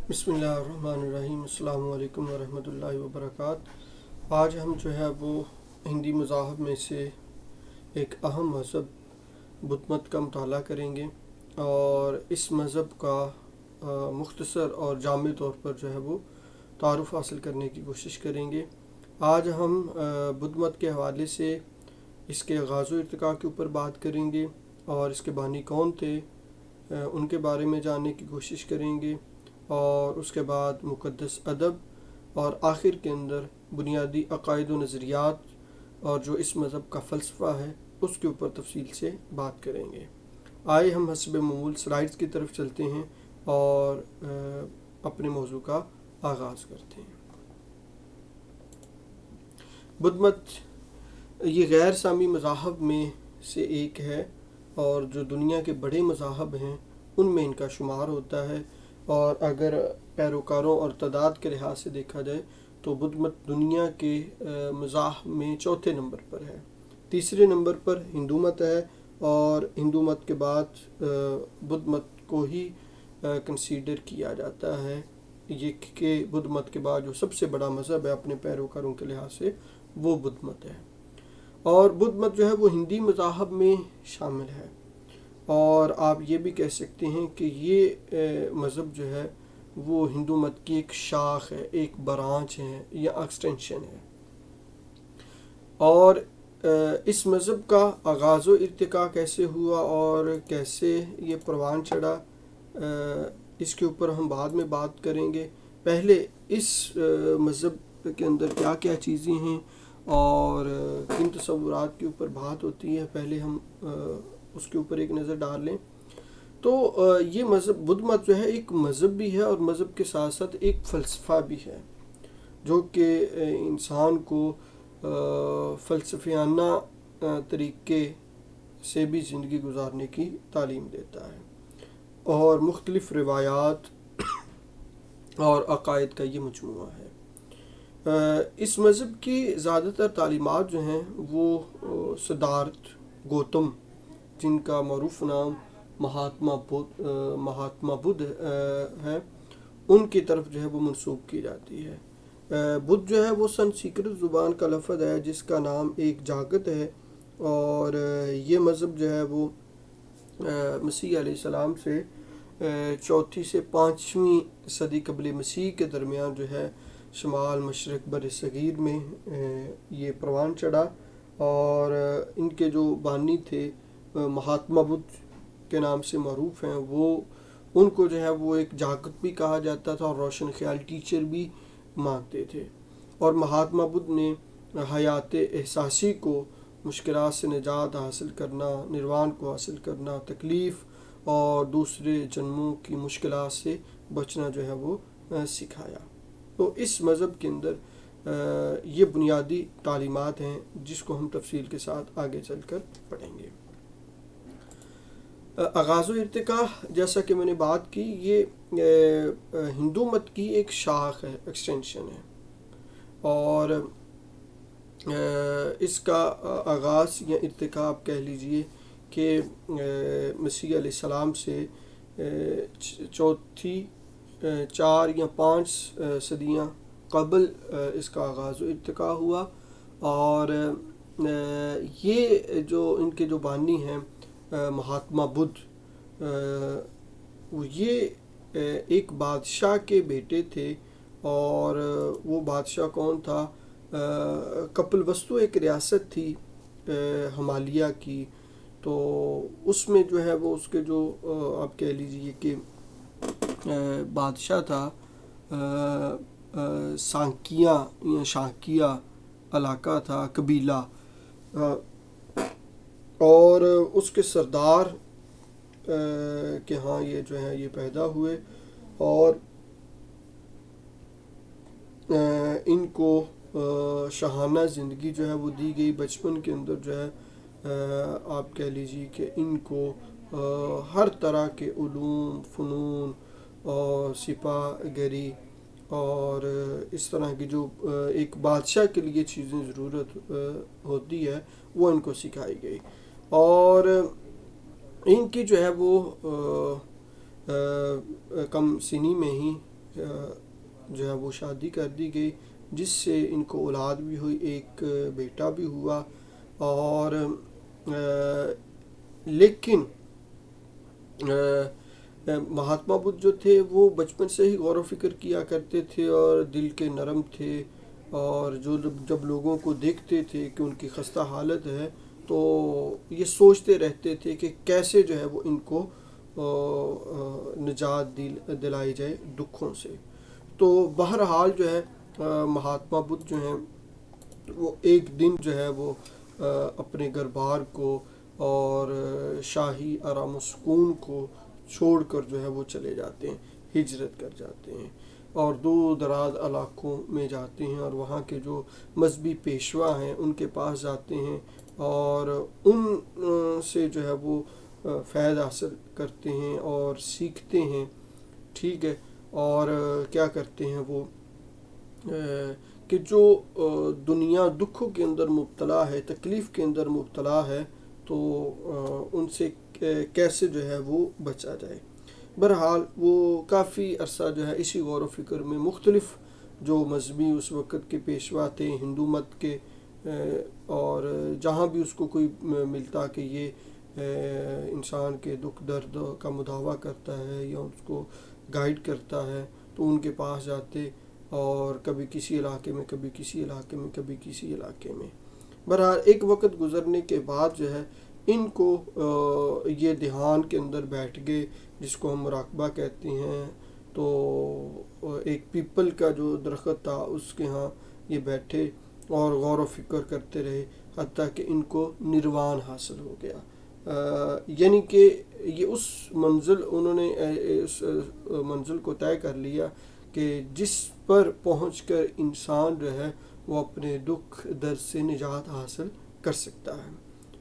بسم اللہ الرحمن الرحیم۔ السلام علیکم ورحمۃ اللہ وبرکاتہ۔ آج ہم جو ہے وہ ہندی مذاہب میں سے ایک اہم مذہب بدھ مت کا مطالعہ کریں گے، اور اس مذہب کا مختصر اور جامع طور پر جو ہے وہ تعارف حاصل کرنے کی کوشش کریں گے۔ آج ہم بدھ مت کے حوالے سے اس کے آغاز و ارتقاء کے اوپر بات کریں گے، اور اس کے بانی کون تھے ان کے بارے میں جاننے کی کوشش کریں گے، اور اس کے بعد مقدس ادب، اور آخر کے اندر بنیادی عقائد و نظریات اور جو اس مذہب کا فلسفہ ہے اس کے اوپر تفصیل سے بات کریں گے۔ آئے ہم حسب معمول سلائڈز کی طرف چلتے ہیں اور اپنے موضوع کا آغاز کرتے ہیں۔ بدھ مت یہ غیر سامی مذاہب میں سے ایک ہے، اور جو دنیا کے بڑے مذاہب ہیں ان میں ان کا شمار ہوتا ہے، اور اگر پیروکاروں اور تعداد کے لحاظ سے دیکھا جائے تو بدھ مت دنیا کے مذاہب میں چوتھے نمبر پر ہے۔ تیسرے نمبر پر ہندو مت ہے، اور ہندو مت کے بعد بدھ مت کو ہی کنسیڈر کیا جاتا ہے یہ کہ بدھ مت کے بعد جو سب سے بڑا مذہب ہے اپنے پیروکاروں کے لحاظ سے وہ بدھ مت ہے، اور بدھ مت جو ہے وہ ہندی مذاہب میں شامل ہے، اور آپ یہ بھی کہہ سکتے ہیں کہ یہ مذہب جو ہے وہ ہندو مت کی ایک شاخ ہے، ایک برانچ ہے یا ایکسٹینشن ہے۔ اور اس مذہب کا آغاز و ارتقاء کیسے ہوا اور کیسے یہ پروان چڑھا، اس کے اوپر ہم بعد میں بات کریں گے۔ پہلے اس مذہب کے اندر کیا کیا چیزیں ہیں اور کن تصورات کے اوپر بات ہوتی ہے، پہلے ہم اس کے اوپر ایک نظر ڈال لیں۔ تو یہ مذہب بدھ مت جو ہے ایک مذہب بھی ہے، اور مذہب کے ساتھ ساتھ ایک فلسفہ بھی ہے جو کہ انسان کو فلسفیانہ طریقے سے بھی زندگی گزارنے کی تعلیم دیتا ہے، اور مختلف روایات اور عقائد کا یہ مجموعہ ہے۔ اس مذہب کی زیادہ تر تعلیمات جو ہیں وہ سدھارتھ گوتم، جن کا معروف نام مہاتما بدھ ہے، ان کی طرف جو ہے وہ منسوب کی جاتی ہے۔ بدھ جو ہے وہ سنسکرت زبان کا لفظ ہے جس کا نام ایک جاگت ہے، اور یہ مذہب جو ہے وہ مسیح علیہ السلام سے چوتھی سے پانچویں صدی قبل مسیح کے درمیان جو ہے شمال مشرق بر صغیر میں یہ پروان چڑھا، اور ان کے جو بانی تھے مہاتما بدھ کے نام سے معروف ہیں، وہ ان کو جو ہے وہ ایک جاگت بھی کہا جاتا تھا اور روشن خیال ٹیچر بھی مانتے تھے، اور مہاتما بدھ نے حیات احساسی کو، مشکلات سے نجات حاصل کرنا، نروان کو حاصل کرنا، تکلیف اور دوسرے جنموں کی مشکلات سے بچنا جو ہے وہ سکھایا۔ تو اس مذہب کے اندر یہ بنیادی تعلیمات ہیں جس کو ہم تفصیل کے ساتھ آگے چل کر پڑھیں گے۔ آغاز و ارتقاء جیسا کہ میں نے بات کی، یہ ہندو مت کی ایک شاخ ہے، ایکسٹینشن ہے، اور اس کا آغاز یا ارتقاء آپ کہہ لیجئے کہ مسیح علیہ السلام سے چوتھی 4 یا 5 صدیاں قبل اس کا آغاز و ارتقاء ہوا، اور یہ جو ان کے جو بانی ہیں مہاتما بدھ، یہ ایک بادشاہ کے بیٹے تھے، اور وہ بادشاہ کون تھا؟ کپل وستو ایک ریاست تھی ہمالیہ کی، تو اس میں جو ہے وہ اس کے جو آپ کہہ لیجئے کہ بادشاہ تھا سانکیا یا شانکیا علاقہ تھا، قبیلہ، اور اس کے سردار کہ ہاں یہ جو ہے یہ پیدا ہوئے، اور ان کو شاہانہ زندگی جو ہے وہ دی گئی۔ بچپن کے اندر جو ہے آپ کہہ لیجیے کہ ان کو ہر طرح کے علوم، فنون اور سپاہ گری اور اس طرح کی جو ایک بادشاہ کے لیے چیزیں ضرورت ہوتی ہے وہ ان کو سکھائی گئی، اور ان کی جو ہے وہ کم سنی میں ہی جو ہے وہ شادی کر دی گئی، جس سے ان کو اولاد بھی ہوئی، ایک بیٹا بھی ہوا۔ اور لیکن مہاتما بدھ جو تھے وہ بچپن سے ہی غور و فکر کیا کرتے تھے اور دل کے نرم تھے، اور جب لوگوں کو دیکھتے تھے کہ ان کی خستہ حالت ہے تو یہ سوچتے رہتے تھے کہ کیسے جو ہے وہ ان کو نجات دلائی جائے دکھوں سے۔ تو بہرحال جو ہے مہاتما بدھ جو ہیں وہ ایک دن جو ہے وہ اپنے گھر بار کو اور شاہی آرام و سکون کو چھوڑ کر جو ہے وہ چلے جاتے ہیں، ہجرت کر جاتے ہیں اور دور دراز علاقوں میں جاتے ہیں، اور وہاں کے جو مذہبی پیشوا ہیں ان کے پاس جاتے ہیں اور ان سے جو ہے وہ فیض حاصل کرتے ہیں اور سیکھتے ہیں، ٹھیک ہے۔ اور کیا کرتے ہیں وہ کہ جو دنیا دکھوں کے اندر مبتلا ہے، تکلیف کے اندر مبتلا ہے، تو ان سے کیسے جو ہے وہ بچا جائے۔ بہرحال وہ کافی عرصہ جو ہے اسی غور و فکر میں مختلف جو مذہبی اس وقت کے پیشوا تھے ہندو مت کے، اور جہاں بھی اس کو کوئی ملتا کہ یہ انسان کے دکھ درد کا مداوع کرتا ہے یا اس کو گائیڈ کرتا ہے، تو ان کے پاس جاتے، اور کبھی کسی علاقے میں، کبھی کسی علاقے میں، کبھی کسی علاقے میں۔ بہرحال ایک وقت گزرنے کے بعد جو ہے ان کو یہ دھیان کے اندر بیٹھ گئے، جس کو ہم مراقبہ کہتے ہیں۔ تو ایک پیپل کا جو درخت تھا اس کے ہاں یہ بیٹھے اور غور و فکر کرتے رہے، حتیٰ کہ ان کو نروان حاصل ہو گیا۔ یعنی کہ یہ اس منزل انہوں نے اس منزل کو طے کر لیا کہ جس پر پہنچ کر انسان جو ہے وہ اپنے دکھ درد سے نجات حاصل کر سکتا ہے۔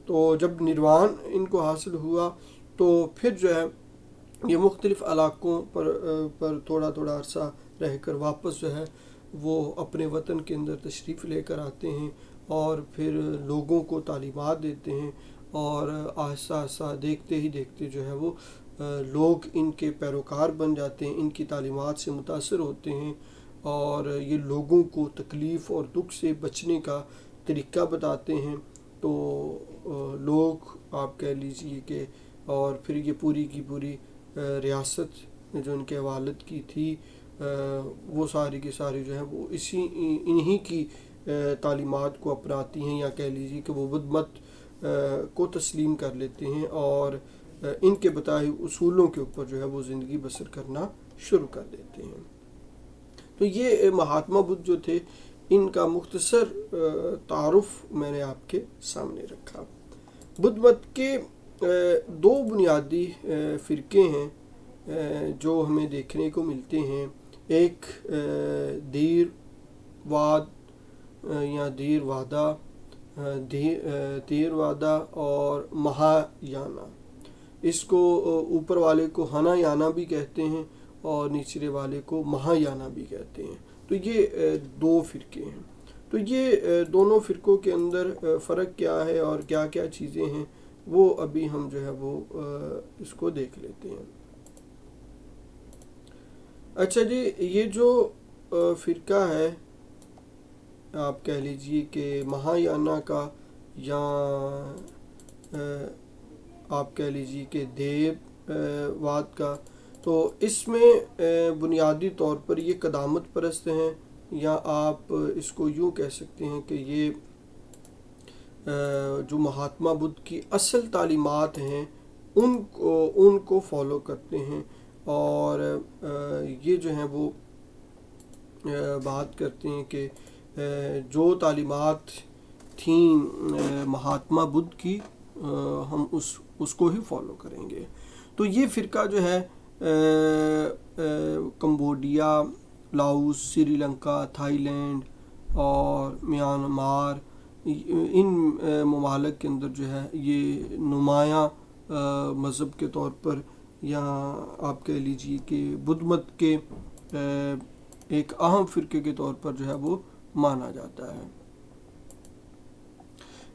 تو جب نروان ان کو حاصل ہوا تو پھر جو ہے یہ مختلف علاقوں پر تھوڑا تھوڑا عرصہ رہ کر واپس جو ہے وہ اپنے وطن کے اندر تشریف لے کر آتے ہیں، اور پھر لوگوں کو تعلیمات دیتے ہیں، اور آہستہ آہستہ دیکھتے ہی دیکھتے جو ہے وہ لوگ ان کے پیروکار بن جاتے ہیں، ان کی تعلیمات سے متاثر ہوتے ہیں، اور یہ لوگوں کو تکلیف اور دکھ سے بچنے کا طریقہ بتاتے ہیں۔ تو لوگ آپ کہہ لیجئے کہ، اور پھر یہ پوری کی پوری ریاست جو ان کے والد کی تھی وہ ساری کی ساری جو ہے وہ انہی کی تعلیمات کو اپناتی ہیں، یا کہہ لیجیے کہ وہ بدھ مت کو تسلیم کر لیتے ہیں اور ان کے بتائے اصولوں کے اوپر جو ہے وہ زندگی بسر کرنا شروع کر دیتے ہیں۔ تو یہ مہاتما بدھ جو تھے ان کا مختصر تعارف میں نے آپ کے سامنے رکھا۔ بدھ مت کے دو بنیادی فرقے ہیں جو ہمیں دیکھنے کو ملتے ہیں، ایک دیر واد یا دیر وادہ اور مہایانا۔ اس کو اوپر والے کو ہنا یانا بھی کہتے ہیں اور نچلے والے کو مہایانا بھی کہتے ہیں۔ تو یہ دو فرقے ہیں۔ تو یہ دونوں فرقوں کے اندر فرق کیا ہے اور کیا کیا چیزیں ہیں وہ ابھی ہم جو ہے وہ اس کو دیکھ لیتے ہیں۔ اچھا جی، یہ جو فرقہ ہے آپ کہہ لیجئے کہ مہایانا کا، یا آپ کہہ لیجئے کہ دیو واد کا، تو اس میں بنیادی طور پر یہ قدامت پرست ہیں، یا آپ اس کو یوں کہہ سکتے ہیں کہ یہ جو مہاتما بدھ کی اصل تعلیمات ہیں ان کو فالو کرتے ہیں، اور یہ جو ہیں وہ بات کرتے ہیں کہ جو تعلیمات تھیں مہاتما بدھ کی ہم اس کو ہی فالو کریں گے۔ تو یہ فرقہ جو ہے Cambodia, Laos, Sri Lanka, Thai land اور میانمار، ان ممالک کے اندر جو ہے یہ نمایاں مذہب کے طور پر، یا آپ کہہ لیجئے کہ بدھ مت کے ایک اہم فرقے کے طور پر جو ہے وہ مانا جاتا ہے۔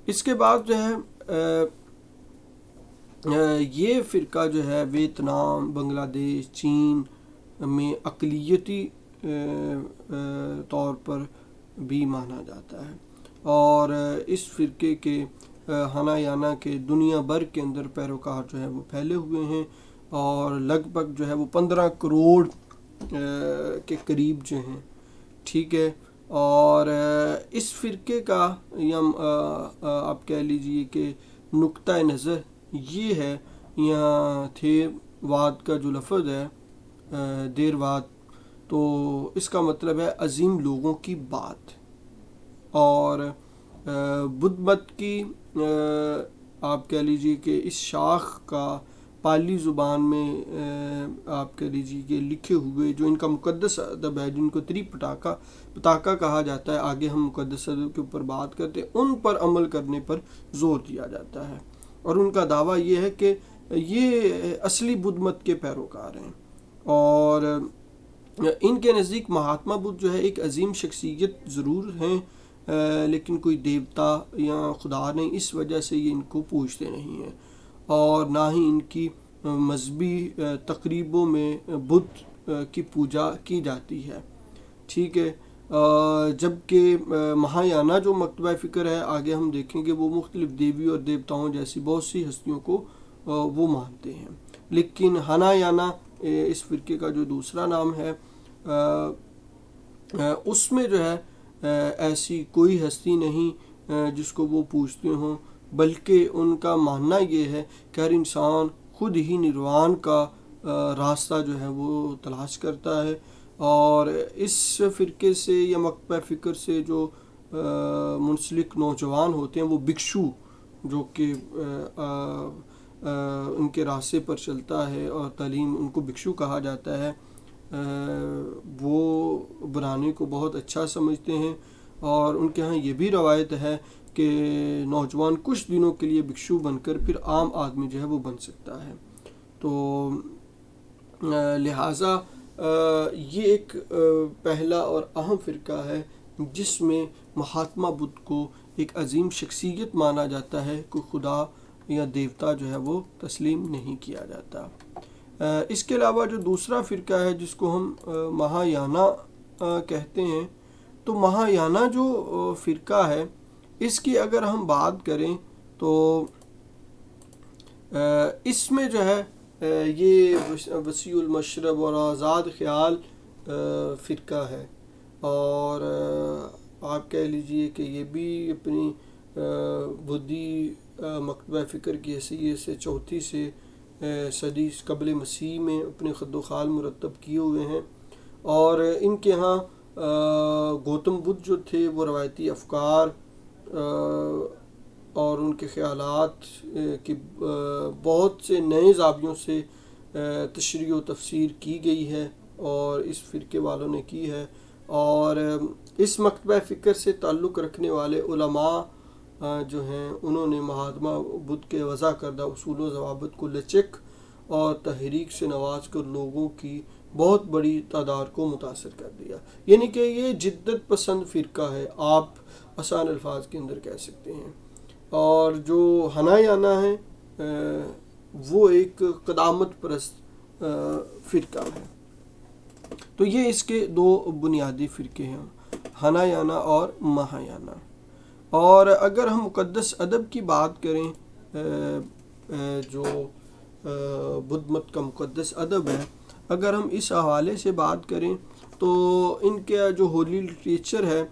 اس کے بعد جو ہے یہ فرقہ جو ہے ویتنام، بنگلہ دیش، چین میں اقلیتی طور پر بھی مانا جاتا ہے، اور اس فرقے کے ہنایانا کے دنیا بھر کے اندر پیروکار جو ہے وہ پھیلے ہوئے ہیں، اور لگ بھگ جو ہے وہ 15 کروڑ کے قریب جو ہیں، ٹھیک ہے۔ اور اس فرقے کا یا آپ کہہ لیجئے کہ نقطۂ نظر یہ ہے، یہاں تھیر واد کا جو لفظ ہے دیر واد، تو اس کا مطلب ہے عظیم لوگوں کی بات، اور بدھ مت کی آپ کہہ لیجئے کہ اس شاخ کا پالی زبان میں آپ کہہ لیجئے کہ لکھے ہوئے جو ان کا مقدس ادب ہے، جن کو تری پتاکا کہا جاتا ہے، آگے ہم مقدس ادب کے اوپر بات کرتے ہیں، ان پر عمل کرنے پر زور دیا جاتا ہے، اور ان کا دعویٰ یہ ہے کہ یہ اصلی بدھ مت کے پیروکار ہیں، اور ان کے نزدیک مہاتما بدھ جو ہے ایک عظیم شخصیت ضرور ہیں، لیکن کوئی دیوتا یا خدا نہیں، اس وجہ سے یہ ان کو پوجتے نہیں ہیں، اور نہ ہی ان کی مذہبی تقریبوں میں بدھ کی پوجا کی جاتی ہے، ٹھیک ہے۔ جبکہ مہایانا جو مکتبہ فکر ہے، آگے ہم دیکھیں گے، وہ مختلف دیوی اور دیوتاؤں جیسی بہت سی ہستیوں کو وہ مانتے ہیں، لیکن ہنایانا اس فرقے کا جو دوسرا نام ہے، اس میں جو ہے ایسی کوئی ہستی نہیں جس کو وہ پوجتے ہوں، بلکہ ان کا ماننا یہ ہے کہ ہر انسان خود ہی نروان کا راستہ جو ہے وہ تلاش کرتا ہے، اور اس فرقے سے یا مکتبہ فکر سے جو منسلک نوجوان ہوتے ہیں، وہ بھکشو جو کہ ان کے راستے پر چلتا ہے اور تعلیم ان کو بھکشو کہا جاتا ہے، وہ بنانے کو بہت اچھا سمجھتے ہیں، اور ان کے ہاں یہ بھی روایت ہے کہ نوجوان کچھ دنوں کے لیے بھکشو بن کر پھر عام آدمی جو ہے وہ بن سکتا ہے، تو لہٰذا یہ ایک پہلا اور اہم فرقہ ہے جس میں مہاتما بدھ کو ایک عظیم شخصیت مانا جاتا ہے، کوئی خدا یا دیوتا جو ہے وہ تسلیم نہیں کیا جاتا۔ اس کے علاوہ جو دوسرا فرقہ ہے جس کو ہم مہایانا کہتے ہیں، تو مہایانا جو فرقہ ہے، اس کی اگر ہم بات کریں تو اس میں جو ہے یہ وسیع المشرب اور آزاد خیال فرقہ ہے، اور آپ کہہ لیجئے کہ یہ بھی اپنی بدھی مکتبہ فکر کی حیثیت سے چوتھی سے صدی قبل مسیح میں اپنے خد و خال مرتب کیے ہوئے ہیں، اور ان کے ہاں گوتم بدھ جو تھے وہ روایتی افکار اور ان کے خیالات کی بہت سے نئے زاویوں سے تشریح و تفسیر کی گئی ہے، اور اس فرقے والوں نے کی ہے، اور اس مکتبہ فکر سے تعلق رکھنے والے علماء جو ہیں، انہوں نے مہاتما بدھ کے وضع کردہ اصول و ضوابط کو لچک اور تحریک سے نواز کر لوگوں کی بہت بڑی تعداد کو متاثر کر دیا، یعنی کہ یہ جدت پسند فرقہ ہے، آپ آسان الفاظ کے اندر کہہ سکتے ہیں، اور جو ہنایانا ہے وہ ایک قدامت پرست فرقہ ہے۔ تو یہ اس کے دو بنیادی فرقے ہیں، ہنایانا اور مہایانا۔ اور اگر ہم مقدس ادب کی بات کریں، جو بدھ مت کا مقدس ادب ہے، اگر ہم اس حوالے سے بات کریں تو ان کا جو ہولی لٹریچر ہے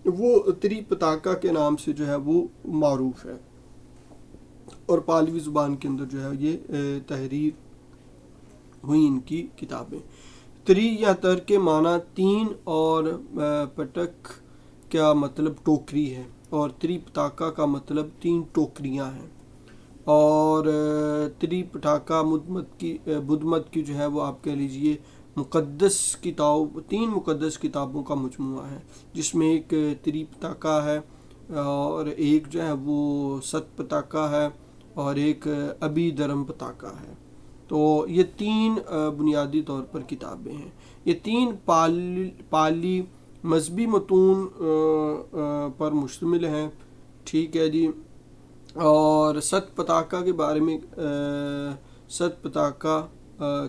وہ تری پتاکا کے نام سے جو ہے وہ معروف ہے، اور پالوی زبان کے اندر جو ہے یہ تحریر ہوئی ان کی کتابیں۔ تری یا تر کے معنی تین، اور پٹک کا مطلب ٹوکری ہے، اور تری پتاکا کا مطلب تین ٹوکریاں ہیں، اور تری پٹاکا بدھ مت کی جو ہے وہ آپ کہہ لیجئے تین مقدس کتابوں کا مجموعہ ہے، جس میں ایک تری پتاکا ہے، اور ایک جو ہے وہ ست پتاکا ہے، اور ایک ابھی دھرم پتاکا ہے۔ تو یہ تین بنیادی طور پر کتابیں ہیں، یہ تین پالی مذہبی متون پر مشتمل ہیں، ٹھیک ہے جی۔ اور ست پتاکا کے بارے میں ست پتاکا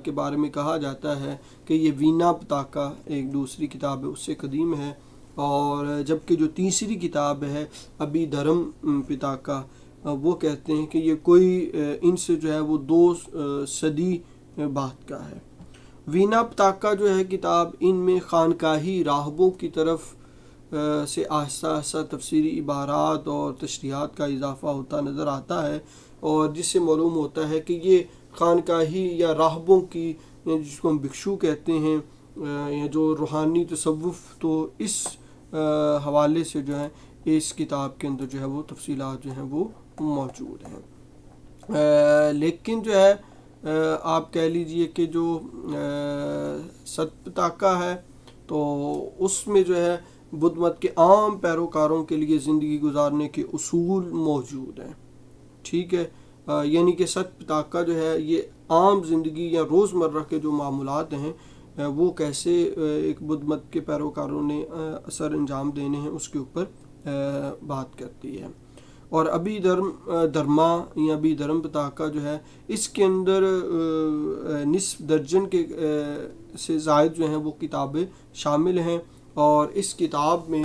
کے بارے میں کہا جاتا ہے کہ یہ وینا پتاکا ایک دوسری کتاب ہے، اس سے قدیم ہے، اور جبکہ جو تیسری کتاب ہے ابھی دھرم پتاکا، وہ کہتے ہیں کہ یہ کوئی ان سے جو ہے وہ 2 صدی بعد کا ہے۔ وینا پتاکا جو ہے کتاب، ان میں خانقاہی راہبوں کی طرف سے آہستہ آہستہ تفسیری عبارات اور تشریحات کا اضافہ ہوتا نظر آتا ہے، اور جس سے معلوم ہوتا ہے کہ یہ خانقاہی یا راہبوں کی، جس کو ہم بھکشو کہتے ہیں، یا جو روحانی تصوف، تو اس حوالے سے جو ہے اس کتاب کے اندر جو ہے وہ تفصیلات جو ہیں وہ موجود ہیں۔ لیکن جو ہے آپ کہہ لیجئے کہ جو ست پتاکا ہے تو اس میں جو ہے بدھ مت کے عام پیروکاروں کے لیے زندگی گزارنے کے اصول موجود ہیں، ٹھیک ہے۔ یعنی کہ ست پتاکا جو ہے یہ عام زندگی یا روزمرہ کے جو معمولات ہیں وہ کیسے ایک بدھ مت کے پیروکاروں نے اثر انجام دینے ہیں اس کے اوپر بات کرتی ہے۔ اور ابھی دھرما یا ابھی دھرم پتاکا جو ہے، اس کے اندر نصف درجن کے سے زائد جو ہیں وہ کتابیں شامل ہیں، اور اس کتاب میں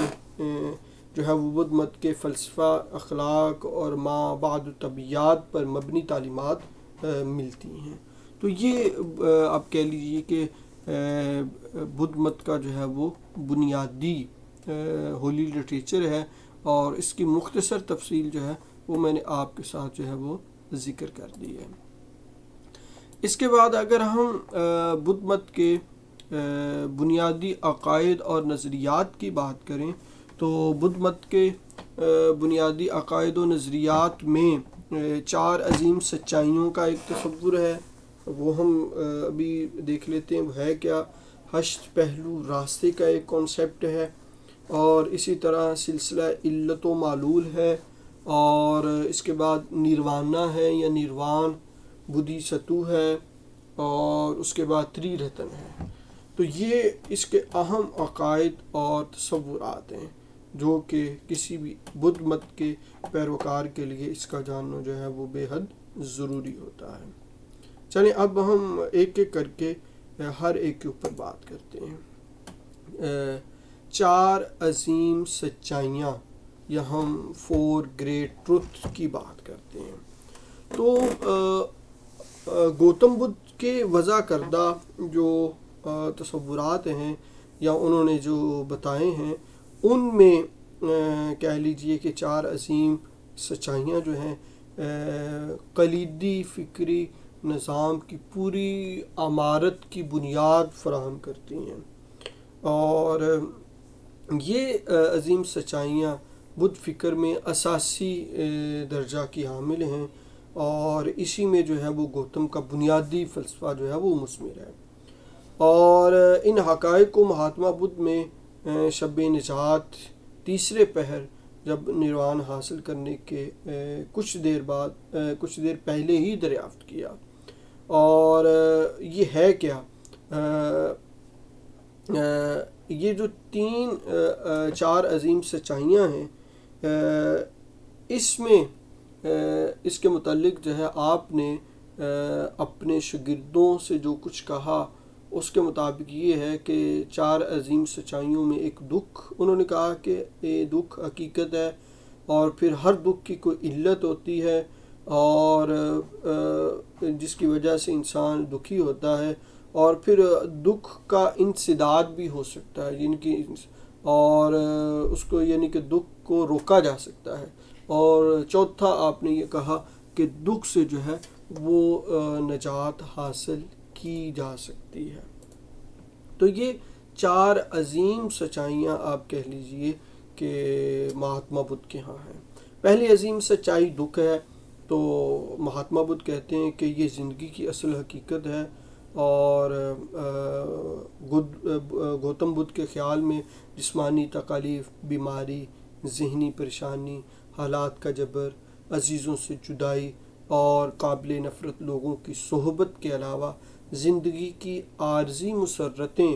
جو ہے وہ بدھ مت کے فلسفہ، اخلاق اور ما بعد طبیعیات پر مبنی تعلیمات ملتی ہیں۔ تو یہ آپ کہہ لیجئے کہ بدھ مت کا جو ہے وہ بنیادی ہولی لٹریچر ہے، اور اس کی مختصر تفصیل جو ہے وہ میں نے آپ کے ساتھ جو ہے وہ ذکر کر دی ہے۔ اس کے بعد اگر ہم بدھ مت کے بنیادی عقائد اور نظریات کی بات کریں تو بدھ مت کے بنیادی عقائد و نظریات میں 4 عظیم سچائیوں کا ایک تصور ہے، وہ ہم ابھی دیکھ لیتے ہیں وہ ہے کیا۔ 8 پہلو راستے کا ایک کانسیپٹ ہے، اور اسی طرح سلسلہ علت و معلول ہے، اور اس کے بعد نیروانا ہے یا نیروان، بدھی ستو ہے، اور اس کے بعد تری رتن ہے۔ تو یہ اس کے اہم عقائد اور تصورات ہیں جو کہ کسی بھی بدھ مت کے پیروکار کے لیے اس کا جاننا جو ہے وہ بے حد ضروری ہوتا ہے۔ چلیں اب ہم ایک ایک کر کے ہر ایک کے اوپر بات کرتے ہیں۔ 4 عظیم سچائیاں، یا ہم 4 گریٹ ٹروتھ کی بات کرتے ہیں۔ تو گوتم بدھ کے وضع کردہ جو تصورات ہیں یا انہوں نے جو بتائے ہیں، ان میں کہہ لیجئے کہ 4 عظیم سچائیاں جو ہیں کلیدی فکری نظام کی پوری عمارت کی بنیاد فراہم کرتی ہیں، اور یہ عظیم سچائیاں بدھ فکر میں اساسی درجہ کی حامل ہیں، اور اسی میں جو ہے وہ گوتم کا بنیادی فلسفہ جو ہے وہ مثمر ہے۔ اور ان حقائق کو مہاتما بدھ میں شب نجات، تیسرے پہر، جب نیروان حاصل کرنے کے کچھ دیر پہلے ہی دریافت کیا۔ اور یہ ہے کیا؟ یہ جو 4 عظیم سچائیاں ہیں، اس میں اس کے متعلق جو ہے آپ نے اپنے شاگردوں سے جو کچھ کہا اس کے مطابق یہ ہے کہ 4 عظیم سچائیوں میں ایک دکھ، انہوں نے کہا کہ یہ دکھ حقیقت ہے، اور پھر ہر دکھ کی کوئی علت ہوتی ہے، اور جس کی وجہ سے انسان دکھی ہوتا ہے، اور پھر دکھ کا انسداد بھی ہو سکتا ہے، یعنی کہ اور اس کو یعنی کہ دکھ کو روکا جا سکتا ہے، اور چوتھا آپ نے یہ کہا کہ دکھ سے جو ہے وہ نجات حاصل کی جا سکتی ہے۔ تو یہ 4 عظیم سچائیاں آپ کہہ لیجئے کہ مہاتما بدھ کے ہاں ہیں۔ پہلی عظیم سچائی دکھ ہے، تو مہاتما بدھ کہتے ہیں کہ یہ زندگی کی اصل حقیقت ہے، اور گوتم بدھ کے خیال میں جسمانی تکالیف، بیماری، ذہنی پریشانی، حالات کا جبر، عزیزوں سے جدائی، اور قابل نفرت لوگوں کی صحبت کے علاوہ زندگی کی عارضی مسرتیں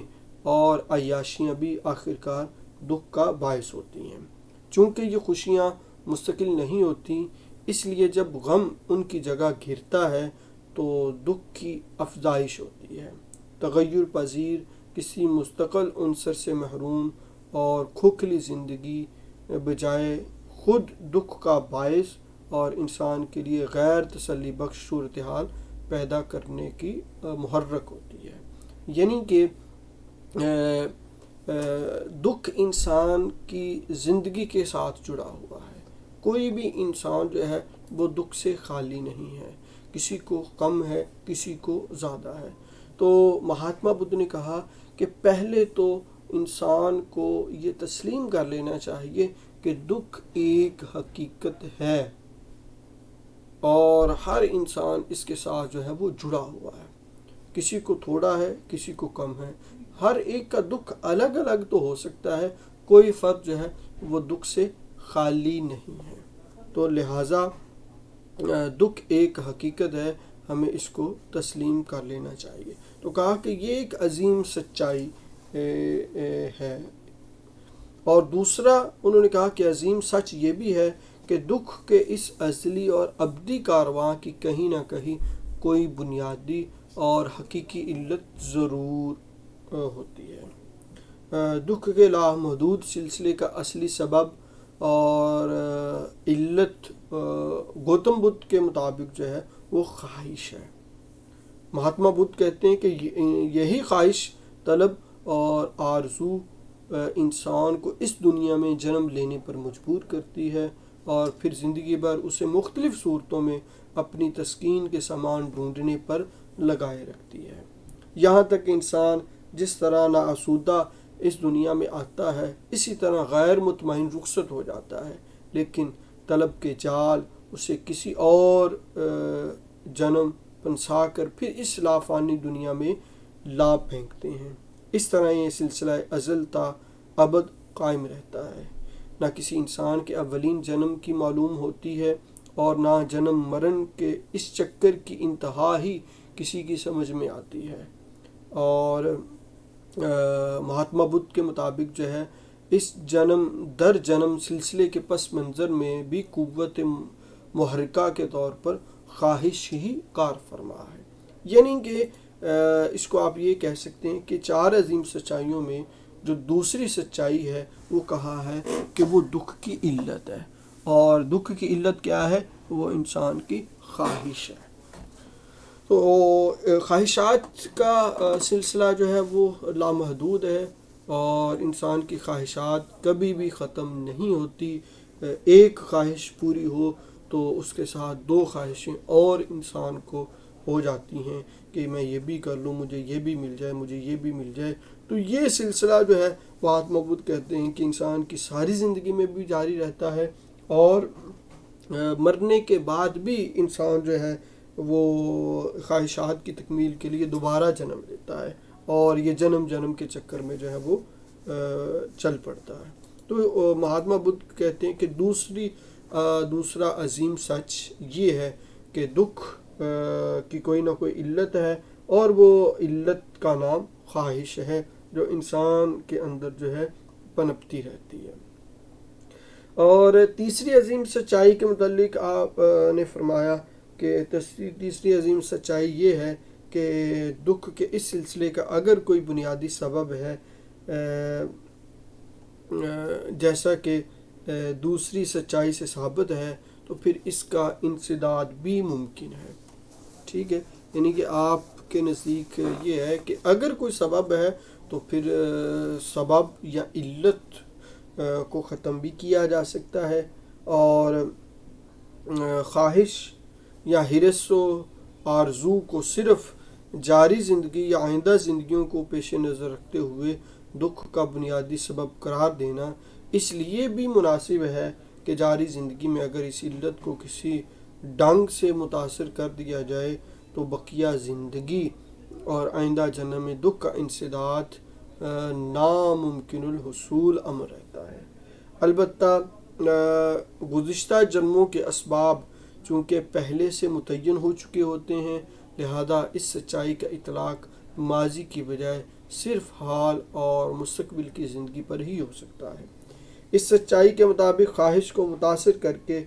اور عیاشیاں بھی آخرکار دکھ کا باعث ہوتی ہیں۔ چونکہ یہ خوشیاں مستقل نہیں ہوتی، اس لیے جب غم ان کی جگہ گھرتا ہے تو دکھ کی افزائش ہوتی ہے۔ تغیر پذیر کسی مستقل عنصر سے محروم اور کھوکھلی زندگی بجائے خود دکھ کا باعث اور انسان کے لیے غیر تسلی بخش صورتحال پیدا کرنے کی محرک ہوتی ہے۔ یعنی کہ دکھ انسان کی زندگی کے ساتھ جڑا ہوا ہے۔ کوئی بھی انسان جو ہے وہ دکھ سے خالی نہیں ہے، کسی کو کم ہے، کسی کو زیادہ ہے۔ تو مہاتما بدھ نے کہا کہ پہلے تو انسان کو یہ تسلیم کر لینا چاہیے کہ دکھ ایک حقیقت ہے اور ہر انسان اس کے ساتھ جو ہے وہ جڑا ہوا ہے۔ کسی کو تھوڑا ہے، کسی کو کم ہے، ہر ایک کا دکھ الگ الگ تو ہو سکتا ہے، کوئی فرد جو ہے وہ دکھ سے خالی نہیں ہے۔ تو لہٰذا دکھ ایک حقیقت ہے، ہمیں اس کو تسلیم کر لینا چاہیے۔ تو کہا کہ یہ ایک عظیم سچائی ہے۔ اور دوسرا انہوں نے کہا کہ عظیم سچ یہ بھی ہے کہ دکھ کے اس ازلی اور ابدی کارواں کی کہیں نہ کہیں کوئی بنیادی اور حقیقی علت ضرور ہوتی ہے۔ دکھ کے لامحدود سلسلے کا اصلی سبب اور علت گوتم بدھ کے مطابق جو ہے وہ خواہش ہے۔ مہاتما بدھ کہتے ہیں کہ یہی خواہش طلب اور آرزو انسان کو اس دنیا میں جنم لینے پر مجبور کرتی ہے اور پھر زندگی بھر اسے مختلف صورتوں میں اپنی تسکین کے سامان ڈھونڈنے پر لگائے رکھتی ہے۔ یہاں تک انسان جس طرح ناآسودہ اس دنیا میں آتا ہے اسی طرح غیر مطمئن رخصت ہو جاتا ہے، لیکن طلب کے جال اسے کسی اور جنم پنسا کر پھر اس لافانی دنیا میں لا پھینکتے ہیں۔ اس طرح یہ سلسلہ ازل تا ابد قائم رہتا ہے۔ نہ کسی انسان کے اولین جنم کی معلوم ہوتی ہے اور نہ جنم مرن کے اس چکر کی انتہا ہی کسی کی سمجھ میں آتی ہے۔ اور مہاتما بدھ کے مطابق جو ہے اس جنم در جنم سلسلے کے پس منظر میں بھی قوت محرکہ کے طور پر خواہش ہی کار فرما ہے۔ یعنی کہ اس کو آپ یہ کہہ سکتے ہیں کہ چار عظیم سچائیوں میں جو دوسری سچائی ہے وہ کہا ہے کہ وہ دکھ کی علت ہے، اور دکھ کی علت کیا ہے؟ وہ انسان کی خواہش ہے۔ تو خواہشات کا سلسلہ جو ہے وہ لامحدود ہے اور انسان کی خواہشات کبھی بھی ختم نہیں ہوتی۔ ایک خواہش پوری ہو تو اس کے ساتھ دو خواہشیں اور انسان کو ہو جاتی ہیں کہ میں یہ بھی کر لوں، مجھے یہ بھی مل جائے، مجھے یہ بھی مل جائے۔ تو یہ سلسلہ جو ہے مہاتما بدھ کہتے ہیں کہ انسان کی ساری زندگی میں بھی جاری رہتا ہے اور مرنے کے بعد بھی انسان جو ہے وہ خواہشات کی تکمیل کے لیے دوبارہ جنم لیتا ہے اور یہ جنم جنم کے چکر میں جو ہے وہ چل پڑتا ہے۔ تو مہاتما بدھ کہتے ہیں کہ دوسرا عظیم سچ یہ ہے کہ دکھ کی کوئی نہ کوئی علت ہے اور وہ علت کا نام خواہش ہے جو انسان کے اندر جو ہے پنپتی رہتی ہے۔ اور تیسری عظیم سچائی کے متعلق آپ نے فرمایا کہ تیسری عظیم سچائی یہ ہے کہ دکھ کے اس سلسلے کا اگر کوئی بنیادی سبب ہے جیسا کہ دوسری سچائی سے ثابت ہے تو پھر اس کا انسداد بھی ممکن ہے۔ ٹھیک ہے، یعنی کہ آپ کے نزدیک یہ ہے کہ اگر کوئی سبب ہے تو پھر سبب یا علت کو ختم بھی کیا جا سکتا ہے، اور خواہش یا حرص و آرزو کو صرف جاری زندگی یا آئندہ زندگیوں کو پیش نظر رکھتے ہوئے دکھ کا بنیادی سبب قرار دینا اس لیے بھی مناسب ہے کہ جاری زندگی میں اگر اس علت کو کسی ڈنگ سے متاثر کر دیا جائے تو بقیہ زندگی اور آئندہ جنم میں دکھ کا انسداد ناممکن الحصول امر رہتا ہے۔ البتہ گزشتہ جنموں کے اسباب چونکہ پہلے سے متعین ہو چکے ہوتے ہیں، لہذا اس سچائی کا اطلاق ماضی کی بجائے صرف حال اور مستقبل کی زندگی پر ہی ہو سکتا ہے۔ اس سچائی کے مطابق خواہش کو متاثر کر کے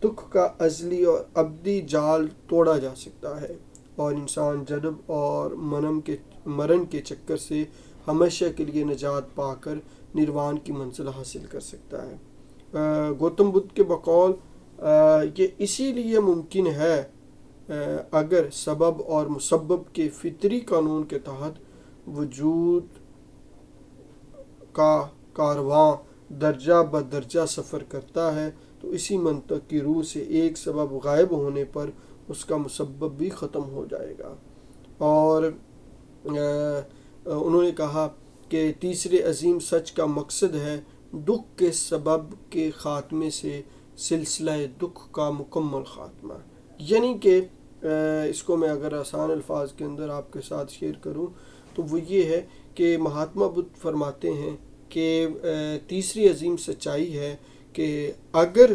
دکھ کا ازلی اور ابدی جال توڑا جا سکتا ہے اور انسان جنم اور مرن کے چکر سے ہمیشہ کے لیے نجات پا کر نروان کی منزل حاصل کر سکتا ہے۔ گوتم بدھ کے بقول یہ اسی لیے ممکن ہے اگر سبب اور مسبب کے فطری قانون کے تحت وجود کا کارواں درجہ بدرجہ سفر کرتا ہے تو اسی منطق کی روح سے ایک سبب غائب ہونے پر اس کا مسبب بھی ختم ہو جائے گا۔ اور انہوں نے کہا کہ تیسرے عظیم سچ کا مقصد ہے دکھ کے سبب کے خاتمے سے سلسلہ دکھ کا مکمل خاتمہ، یعنی کہ اس کو میں اگر آسان الفاظ کے اندر آپ کے ساتھ شیئر کروں تو وہ یہ ہے کہ مہاتما بدھ فرماتے ہیں کہ تیسری عظیم سچائی ہے کہ اگر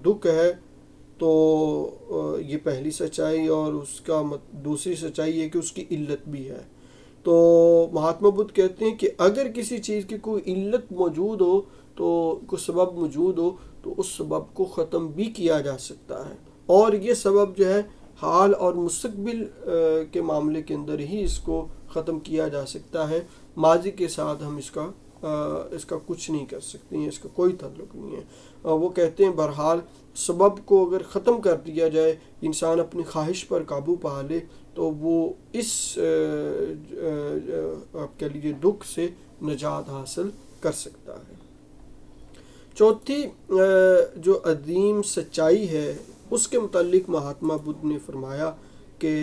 دکھ ہے تو یہ پہلی سچائی، اور اس کا دوسری سچائی ہے کہ اس کی علت بھی ہے۔ تو مہاتما بدھ کہتے ہیں کہ اگر کسی چیز کی کوئی علت موجود ہو تو کوئی سبب موجود ہو تو اس سبب کو ختم بھی کیا جا سکتا ہے، اور یہ سبب جو ہے حال اور مستقبل کے معاملے کے اندر ہی اس کو ختم کیا جا سکتا ہے، ماضی کے ساتھ ہم اس کا کچھ نہیں کر سکتے ہیں، اس کا کوئی تعلق نہیں ہے۔ وہ کہتے ہیں بہرحال سبب کو اگر ختم کر دیا جائے، انسان اپنی خواہش پر قابو پا لے تو وہ اس آپ کہہ لیجیے دکھ سے نجات حاصل کر سکتا ہے۔ چوتھی جو عظیم سچائی ہے اس کے متعلق مہاتما بدھ نے فرمایا کہ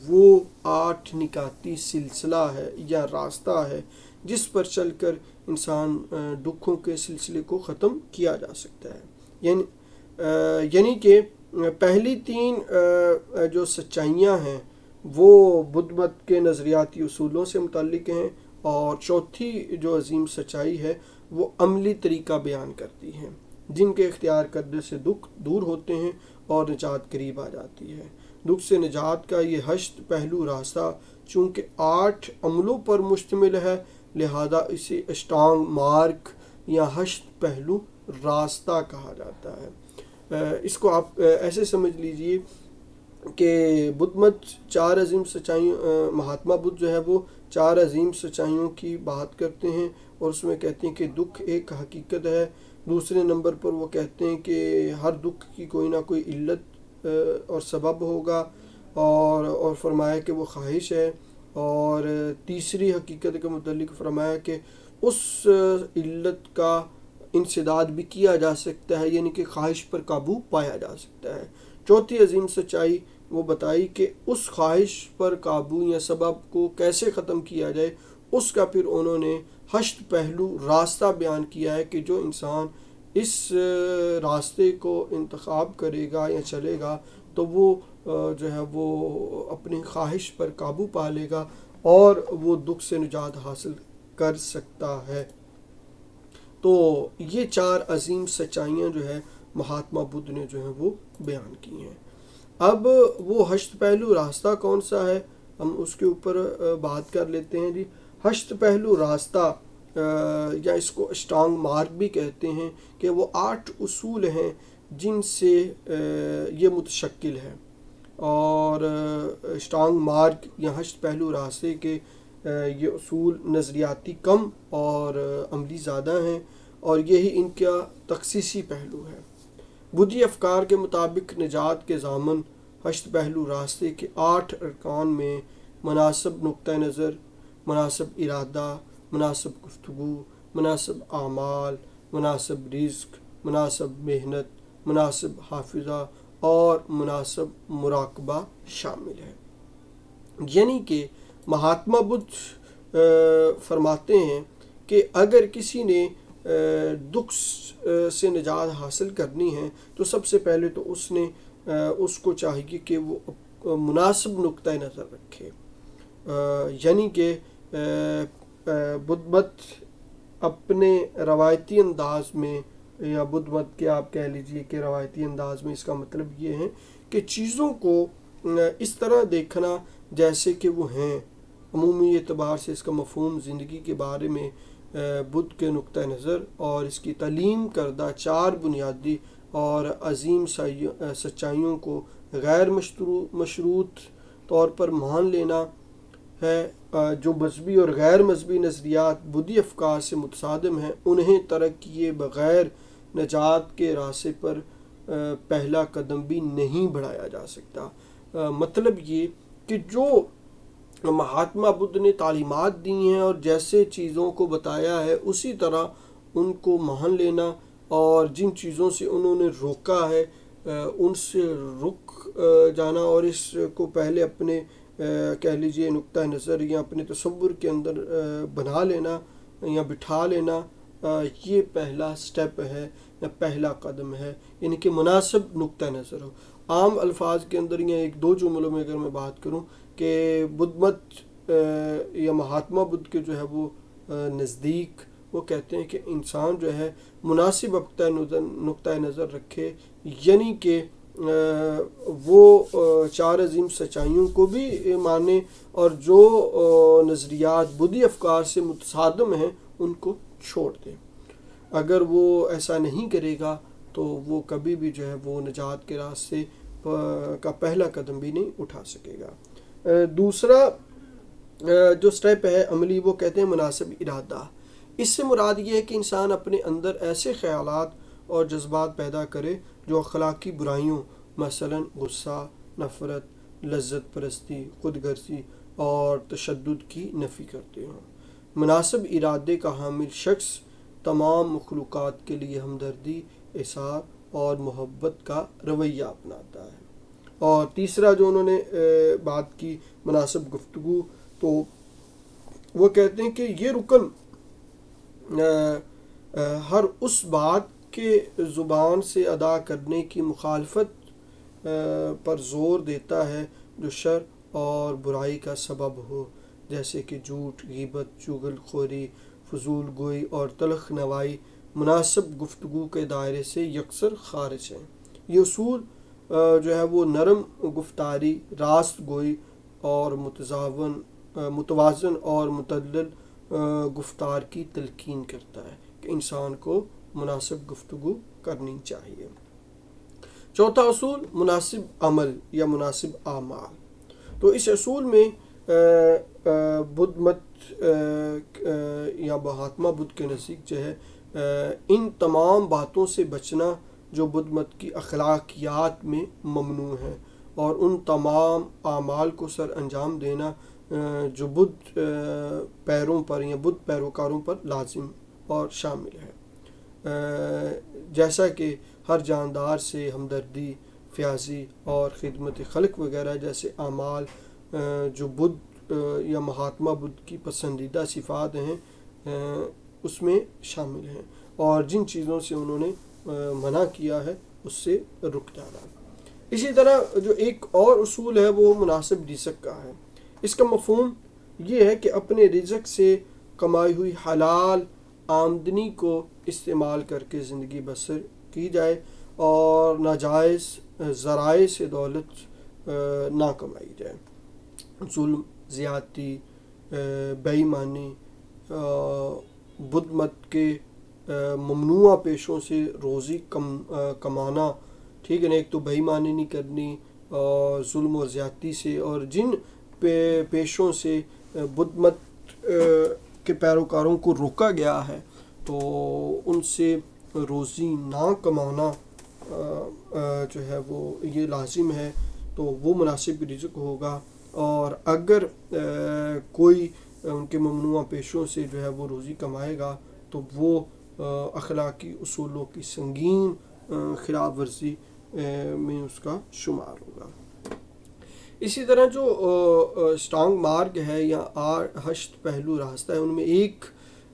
وہ 8 نکاتی سلسلہ ہے یا راستہ ہے جس پر چل کر انسان دکھوں کے سلسلے کو ختم کیا جا سکتا ہے، یعنی کہ پہلی 3 جو سچائیاں ہیں وہ بدھ مت کے نظریاتی اصولوں سے متعلق ہیں، اور چوتھی جو عظیم سچائی ہے وہ عملی طریقہ بیان کرتی ہے جن کے اختیار کرنے سے دکھ دور ہوتے ہیں اور نجات قریب آ جاتی ہے۔ دکھ سے نجات کا یہ 8 پہلو راستہ چونکہ 8 عملوں پر مشتمل ہے، لہذا اسے اشٹانگ مارگ یا 8 پہلو راستہ کہا جاتا ہے۔ اس کو آپ ایسے سمجھ لیجئے کہ بدھ مت 4 عظیم سچائیوں، مہاتما بدھ جو ہے وہ 4 عظیم سچائیوں کی بات کرتے ہیں، اور اس میں کہتے ہیں کہ دکھ ایک حقیقت ہے۔ دوسرے نمبر پر وہ کہتے ہیں کہ ہر دکھ کی کوئی نہ کوئی علت اور سبب ہوگا، اور فرمایا کہ وہ خواہش ہے، اور تیسری حقیقت کے متعلق فرمایا کہ اس علت کا انسداد بھی کیا جا سکتا ہے، یعنی کہ خواہش پر قابو پایا جا سکتا ہے۔ چوتھی عظیم سچائی وہ بتائی کہ اس خواہش پر قابو یا سبب کو کیسے ختم کیا جائے، اس کا پھر انہوں نے 8 پہلو راستہ بیان کیا ہے کہ جو انسان اس راستے کو انتخاب کرے گا یا چلے گا تو وہ جو ہے وہ اپنی خواہش پر قابو پا لے گا اور وہ دکھ سے نجات حاصل کر سکتا ہے۔ تو یہ 4 عظیم سچائیاں جو ہے مہاتما بدھ نے جو ہے وہ بیان کی ہیں۔ اب وہ 8 پہلو راستہ کون سا ہے، ہم اس کے اوپر بات کر لیتے ہیں جی۔ 8 پہلو راستہ یا اس کو اشٹانگ مارگ بھی کہتے ہیں کہ وہ 8 اصول ہیں جن سے یہ متشکل ہے، اور اشٹانگ مارگ یا 8 پہلو راستے کے یہ اصول نظریاتی کم اور عملی زیادہ ہیں، اور یہی ان کا تخصیصی پہلو ہے۔ بدھی افکار کے مطابق نجات کے ضامن 8 پہلو راستے کے 8 ارکان میں مناسب نقطہ نظر، مناسب ارادہ، مناسب گفتگو، مناسب اعمال، مناسب رزق، مناسب محنت، مناسب حافظہ اور مناسب مراقبہ شامل ہے۔ یعنی کہ مہاتما بدھ فرماتے ہیں کہ اگر کسی نے دکھ سے نجات حاصل کرنی ہے تو سب سے پہلے تو اس کو چاہیے کہ وہ مناسب نقطہ نظر رکھے، یعنی کہ بدھ مت اپنے روایتی انداز میں، یا بدھ مت کے آپ کہہ لیجئے کہ روایتی انداز میں، اس کا مطلب یہ ہے کہ چیزوں کو اس طرح دیکھنا جیسے کہ وہ ہیں۔ عمومی اعتبار سے اس کا مفہوم زندگی کے بارے میں بدھ کے نقطہ نظر اور اس کی تعلیم کردہ 4 بنیادی اور عظیم سچائیوں کو غیر مشروط طور پر مان لینا ہے، جو مذہبی اور غیر مذہبی نظریات بدھی افکار سے متصادم ہیں، انہیں ترک کیے بغیر نجات کے راستے پر پہلا قدم بھی نہیں بڑھایا جا سکتا۔ مطلب یہ کہ جو مہاتما بدھ نے تعلیمات دی ہیں اور جیسے چیزوں کو بتایا ہے اسی طرح ان کو مان لینا، اور جن چیزوں سے انہوں نے روکا ہے ان سے رک جانا، اور اس کو پہلے اپنے کہہ لیجئے نقطہ نظر یا اپنے تصور کے اندر بنا لینا یا بٹھا لینا، یہ پہلا سٹیپ ہے یا پہلا قدم ہے، یعنی کہ مناسب نقطہ نظر ہو۔ عام الفاظ کے اندر یا 1-2 جملوں میں اگر میں بات کروں کہ بدھ مت یا مہاتما بدھ کے جو ہے وہ نزدیک وہ کہتے ہیں کہ انسان جو ہے مناسب نقطہ نظر رکھے، یعنی کہ وہ 4 عظیم سچائیوں کو بھی مانے اور جو نظریات بدھی افکار سے متصادم ہیں ان کو چھوڑ دے۔ اگر وہ ایسا نہیں کرے گا تو وہ کبھی بھی جو ہے وہ نجات کے راستے کا پہلا قدم بھی نہیں اٹھا سکے گا۔ دوسرا جو سٹیپ ہے عملی، وہ کہتے ہیں مناسب ارادہ۔ اس سے مراد یہ ہے کہ انسان اپنے اندر ایسے خیالات اور جذبات پیدا کرے جو اخلاقی برائیوں مثلا غصہ، نفرت، لذت پرستی، خود غرضی اور تشدد کی نفی کرتے ہوں۔ مناسب ارادے کا حامل شخص تمام مخلوقات کے لیے ہمدردی، احسان اور محبت کا رویہ اپناتا ہے۔ اور تیسرا جو انہوں نے بات کی مناسب گفتگو، تو وہ کہتے ہیں کہ یہ رکن ہر اس بات کے زبان سے ادا کرنے کی مخالفت پر زور دیتا ہے جو شر اور برائی کا سبب ہو، جیسے کہ جھوٹ، غیبت، چغل خوری، فضول گوئی اور تلخ نوائی مناسب گفتگو کے دائرے سے یکسر خارج ہیں۔ یہ اصول جو ہے وہ نرم گفتاری، راست گوئی اور متوازن اور متعدل گفتار کی تلقین کرتا ہے کہ انسان کو مناسب گفتگو کرنی چاہیے۔ چوتھا اصول مناسب عمل یا مناسب اعمال۔ تو اس اصول میں بدھ مت یا مہاتما بدھ کے نزدیک جو ہے ان تمام باتوں سے بچنا جو بدھ مت کی اخلاقیات میں ممنوع ہیں، اور ان تمام اعمال کو سر انجام دینا جو بدھ پیروں پر یا بدھ پیروکاروں پر لازم اور شامل ہے، جیسا کہ ہر جاندار سے ہمدردی، فیاضی اور خدمت خلق وغیرہ جیسے اعمال جو بدھ یا مہاتما بدھ کی پسندیدہ صفات ہیں اس میں شامل ہیں، اور جن چیزوں سے انہوں نے منع کیا ہے اس سے رک جانا۔ اسی طرح جو ایک اور اصول ہے وہ مناسب رزق کا ہے۔ اس کا مفہوم یہ ہے کہ اپنے رزق سے کمائی ہوئی حلال آمدنی کو استعمال کر کے زندگی بسر کی جائے اور ناجائز ذرائع سے دولت نہ کمائی جائے۔ ظلم، زیادتی، بے ایمانی، بدھ مت کے ممنوع پیشوں سے روزی کمانا، ٹھیک ہے نا، ایک تو بے ایمانی نہیں کرنی اور ظلم اور زیادتی سے، اور جن پیشوں سے بدھ مت کے پیروکاروں کو روکا گیا ہے تو ان سے روزی نہ کمانا جو ہے وہ یہ لازم ہے، تو وہ مناسب رزق ہوگا۔ اور اگر کوئی ان کے ممنوع پیشوں سے جو ہے وہ روزی کمائے گا تو وہ اخلاقی اصولوں کی سنگین خلاف ورزی میں اس کا شمار ہوگا۔ اسی طرح جو اسٹانگ مارگ ہے یا 8 پہلو راستہ ہے، ان میں ایک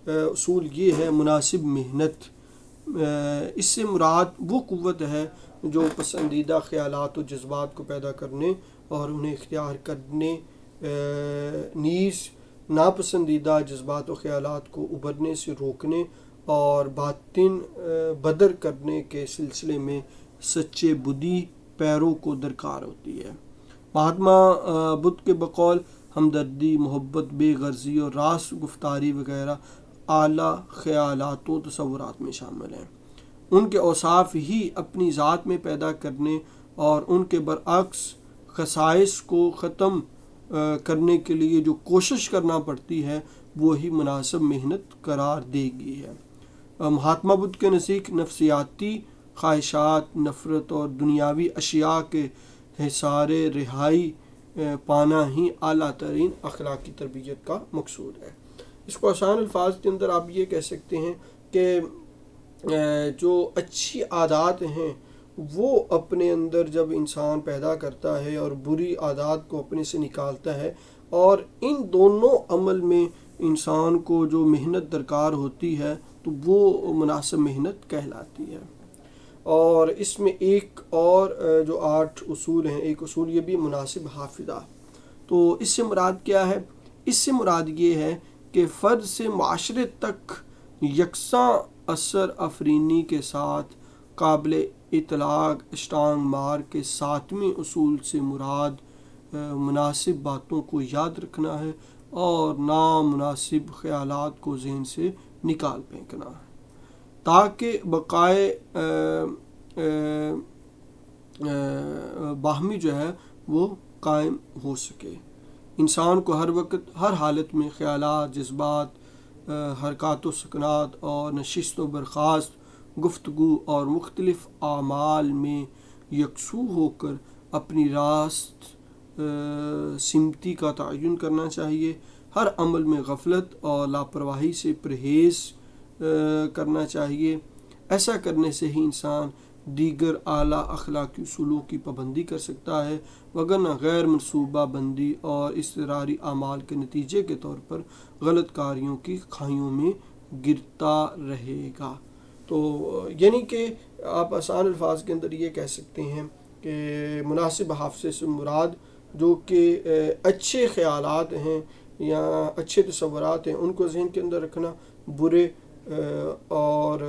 اصول یہ ہے مناسب محنت۔ اس سے مراد وہ قوت ہے جو پسندیدہ خیالات و جذبات کو پیدا کرنے اور انہیں اختیار کرنے، نیز ناپسندیدہ جذبات و خیالات کو ابھرنے سے روکنے اور باطن بدر کرنے کے سلسلے میں سچے بدھی پیروں کو درکار ہوتی ہے۔ مہاتما بدھ کے بقول ہمدردی، محبت، بے غرضی اور راست گفتاری وغیرہ اعلیٰ خیالات و تصورات میں شامل ہیں۔ ان کے اوصاف ہی اپنی ذات میں پیدا کرنے اور ان کے برعکس خصائص کو ختم کرنے کے لیے جو کوشش کرنا پڑتی ہے وہی مناسب محنت قرار دی گئی ہے۔ مہاتما بدھ کے نزدیک نفسیاتی خواہشات، نفرت اور دنیاوی اشیاء کے حصار رہائی پانا ہی اعلیٰ ترین اخلاقی تربیت کا مقصود ہے۔ اس کو آسان الفاظ کے اندر آپ یہ کہہ سکتے ہیں کہ جو اچھی عادات ہیں وہ اپنے اندر جب انسان پیدا کرتا ہے اور بری عادات کو اپنے سے نکالتا ہے، اور ان دونوں عمل میں انسان کو جو محنت درکار ہوتی ہے تو وہ مناسب محنت کہلاتی ہے۔ اور اس میں ایک اور جو 8 اصول ہیں، ایک اصول یہ بھی مناسب حافظہ۔ تو اس سے مراد کیا ہے؟ اس سے مراد یہ ہے کہ فرد سے معاشرے تک یکساں اثر افرینی کے ساتھ قابل اطلاق اسٹرانگ مارک کے 7ویں اصول سے مراد مناسب باتوں کو یاد رکھنا ہے اور نامناسب خیالات کو ذہن سے نکال پھینکنا ہے، تاکہ بقائے باہمی جو ہے وہ قائم ہو سکے۔ انسان کو ہر وقت ہر حالت میں خیالات، جذبات، حرکات و سکنات اور نشست و برخاست، گفتگو اور مختلف اعمال میں یکسو ہو کر اپنی راست سمتی کا تعین کرنا چاہیے۔ ہر عمل میں غفلت اور لاپرواہی سے پرہیز کرنا چاہیے۔ ایسا کرنے سے ہی انسان دیگر اعلیٰ اخلاقی اصولوں کی پابندی کر سکتا ہے، وگرنہ غیر منصوبہ بندی اور اضطراری اعمال کے نتیجے کے طور پر غلط کاریوں کی کھائیوں میں گرتا رہے گا۔ تو یعنی کہ آپ آسان الفاظ کے اندر یہ کہہ سکتے ہیں کہ مناسب حافظے سے مراد جو کہ اچھے خیالات ہیں یا اچھے تصورات ہیں ان کو ذہن کے اندر رکھنا، برے اور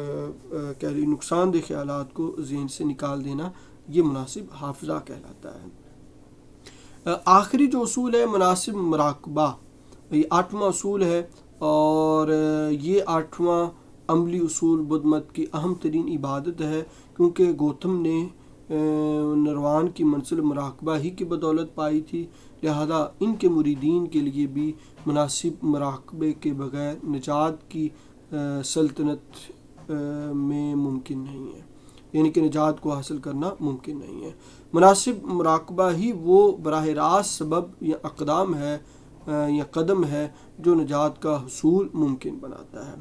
کہہ لیے نقصان دہ خیالات کو ذہن سے نکال دینا، یہ مناسب حافظہ کہلاتا ہے۔ آخری جو اصول ہے مناسب مراقبہ، یہ 8واں اصول ہے، اور یہ 8واں عملی اصول بدھ مت کی اہم ترین عبادت ہے، کیونکہ گوتم نے نروان کی منزل مراقبہ ہی کی بدولت پائی تھی، لہذا ان کے مریدین کے لیے بھی مناسب مراقبے کے بغیر نجات کی سلطنت میں ممکن نہیں ہے، یعنی کہ نجات کو حاصل کرنا ممکن نہیں ہے۔ مناسب مراقبہ ہی وہ براہ راست سبب یا اقدام ہے یا قدم ہے جو نجات کا حصول ممکن بناتا ہے۔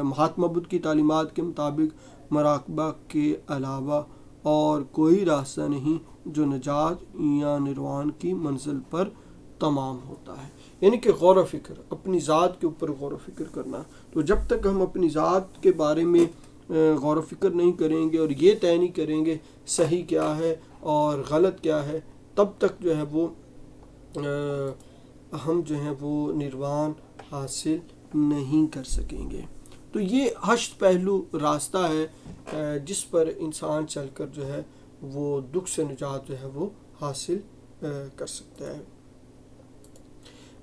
مہاتما بدھ کی تعلیمات کے مطابق مراقبہ کے علاوہ اور کوئی راستہ نہیں جو نجات یا نروان کی منزل پر تمام ہوتا ہے، یعنی کہ غور و فکر، اپنی ذات کے اوپر غور و فکر کرنا۔ تو جب تک ہم اپنی ذات کے بارے میں غور و فکر نہیں کریں گے اور یہ طے نہیں کریں گے صحیح کیا ہے اور غلط کیا ہے، تب تک جو ہے وہ ہم جو ہیں وہ نروان حاصل نہیں کر سکیں گے۔ تو یہ 8 پہلو راستہ ہے جس پر انسان چل کر جو ہے وہ دکھ سے نجات جو ہے وہ حاصل کر سکتا ہے۔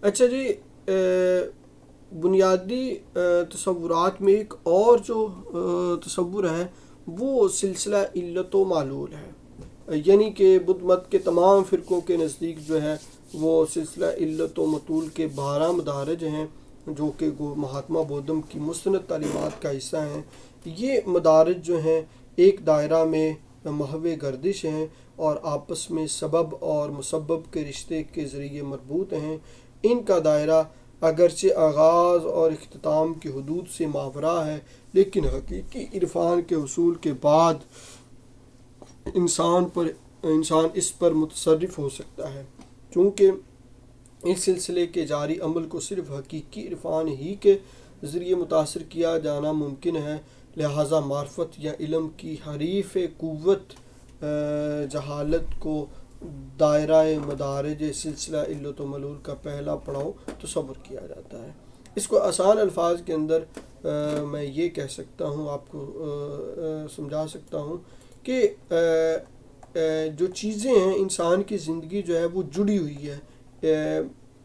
اچھا جی، بنیادی تصورات میں ایک اور جو تصور ہے وہ سلسلہ علت و معلول ہے، یعنی کہ بدھ مت کے تمام فرقوں کے نزدیک جو ہے وہ سلسلہ علت و معلول کے 12 مدارج ہیں جو کہ مہاتما بودھم کی مستند تعلیمات کا حصہ ہیں۔ یہ مدارج جو ہیں ایک دائرہ میں محو گردش ہیں اور آپس میں سبب اور مسبب کے رشتے کے ذریعے مربوط ہیں۔ ان کا دائرہ اگرچہ آغاز اور اختتام کی حدود سے ماورا ہے، لیکن حقیقی عرفان کے حصول کے بعد انسان اس پر متصرف ہو سکتا ہے، چونکہ اس سلسلے کے جاری عمل کو صرف حقیقی عرفان ہی کے ذریعے متاثر کیا جانا ممکن ہے، لہذا معرفت یا علم کی حریف قوت جہالت کو دائرہ مدارج سلسلہ علت و معلول کا پہلا پڑاؤ تصور کیا جاتا ہے۔ اس کو آسان الفاظ کے اندر میں یہ کہہ سکتا ہوں، آپ کو سمجھا سکتا ہوں کہ جو چیزیں ہیں انسان کی زندگی جو ہے وہ جڑی ہوئی ہے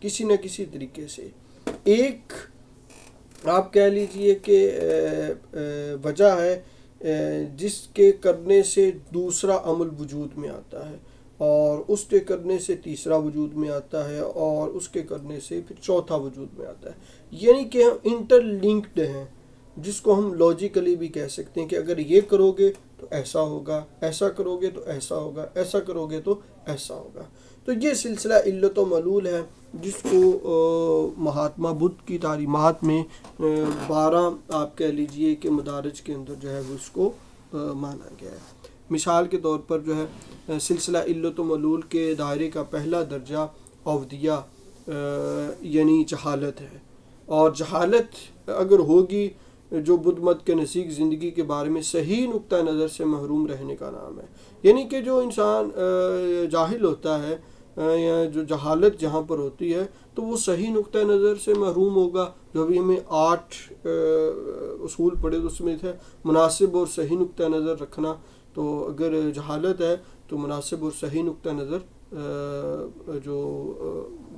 کسی نہ کسی طریقے سے۔ ایک آپ کہہ لیجئے کہ وجہ ہے جس کے کرنے سے دوسرا عمل وجود میں آتا ہے، اور اس کے کرنے سے تیسرا وجود میں آتا ہے، اور اس کے کرنے سے پھر چوتھا وجود میں آتا ہے، یعنی کہ ہم انٹر لنکڈ ہیں، جس کو ہم لاجیکلی بھی کہہ سکتے ہیں کہ اگر یہ کرو گے تو ایسا ہوگا، ایسا کرو گے تو ایسا ہوگا، ایسا کرو گے تو ایسا ہوگا۔ تو یہ سلسلہ علت و معلول ہے، جس کو مہاتما بدھ کی تعلیمات میں 12 آپ کہہ لیجئے کہ مدارج کے اندر جو ہے وہ اس کو مانا گیا ہے۔ مثال کے طور پر جو ہے سلسلہ علت و معلول کے دائرے کا پہلا درجہ اودیہ یعنی جہالت ہے، اور جہالت اگر ہوگی جو بدھ مت کے نزدیک زندگی کے بارے میں صحیح نقطہ نظر سے محروم رہنے کا نام ہے، یعنی کہ جو انسان جاہل ہوتا ہے یا جو جہالت جہاں پر ہوتی ہے تو وہ صحیح نقطہ نظر سے محروم ہوگا۔ جو بھی ہمیں 8 اصول پڑھے تو اس میں تھے مناسب اور صحیح نقطہ نظر رکھنا، تو اگر جہالت ہے تو مناسب اور صحیح نقطہ نظر جو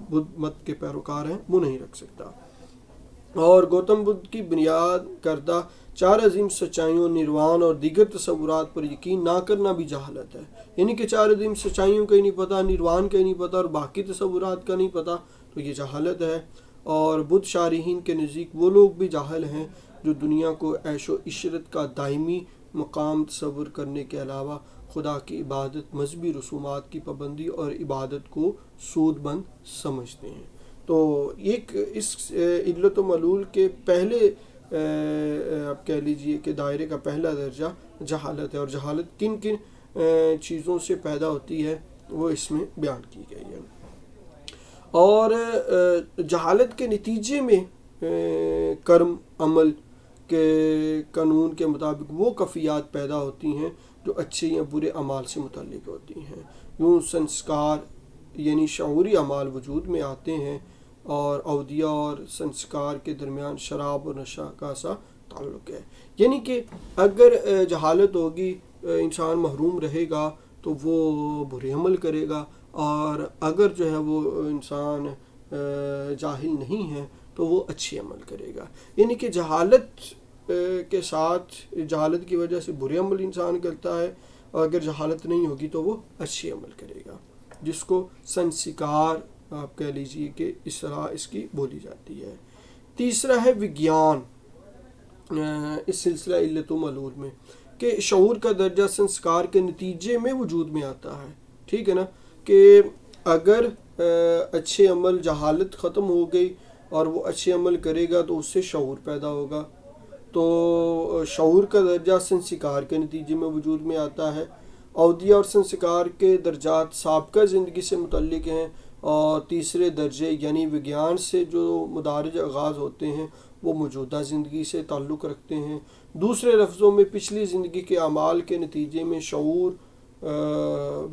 بدھ مت کے پیروکار ہیں وہ نہیں رکھ سکتا۔ اور گوتم بدھ کی بنیاد کردہ 4 عظیم سچائیوں نروان اور دیگر تصورات پر یقین نہ کرنا بھی جہالت ہے، یعنی کہ 4 عظیم سچائیوں کا ہی نہیں پتہ، نروان کا ہی نہیں پتہ اور باقی تصورات کا نہیں پتہ، تو یہ جہالت ہے۔ اور بدھ شارحین کے نزدیک وہ لوگ بھی جاہل ہیں جو دنیا کو عیش و عشرت کا دائمی مقام تصور کرنے کے علاوہ خدا کی عبادت، مذہبی رسومات کی پابندی اور عبادت کو سود مند سمجھتے ہیں۔ تو ایک اس علت و معلول کے پہلے آپ کہہ لیجئے کہ دائرے کا پہلا درجہ جہالت ہے، اور جہالت کن کن چیزوں سے پیدا ہوتی ہے وہ اس میں بیان کی گئی ہے۔ اور جہالت کے نتیجے میں کرم عمل کے قانون کے مطابق وہ کفیات پیدا ہوتی ہیں جو اچھے یا برے اعمال سے متعلق ہوتی ہیں۔ یوں سنسکار یعنی شعوری اعمال وجود میں آتے ہیں، اور اودیہ اور سنسکار کے درمیان شراب اور نشہ کا سا تعلق ہے، یعنی کہ اگر جہالت ہوگی انسان محروم رہے گا تو وہ برے عمل کرے گا، اور اگر جو ہے وہ انسان جاہل نہیں ہے تو وہ اچھے عمل کرے گا، یعنی کہ جہالت کے ساتھ جہالت کی وجہ سے برے عمل انسان کرتا ہے، اور اگر جہالت نہیں ہوگی تو وہ اچھے عمل کرے گا، جس کو سنسکار آپ کہہ لیجئے کہ اس طرح اس کی بولی جاتی ہے۔ تیسرا ہے وگیان اس سلسلہ علت و معلول میں، کہ شعور کا درجہ سنسکار کے نتیجے میں وجود میں آتا ہے، ٹھیک ہے نا، کہ اگر اچھے عمل جہالت ختم ہو گئی اور وہ اچھے عمل کرے گا تو اس سے شعور پیدا ہوگا، تو شعور کا درجہ سنسکار کے نتیجے میں وجود میں آتا ہے۔ اودیہ اور سنسکار کے درجات سابقہ زندگی سے متعلق ہیں، اور تیسرے درجے یعنی وگیان سے جو مدارج آغاز ہوتے ہیں وہ موجودہ زندگی سے تعلق رکھتے ہیں۔ دوسرے لفظوں میں پچھلی زندگی کے اعمال کے نتیجے میں شعور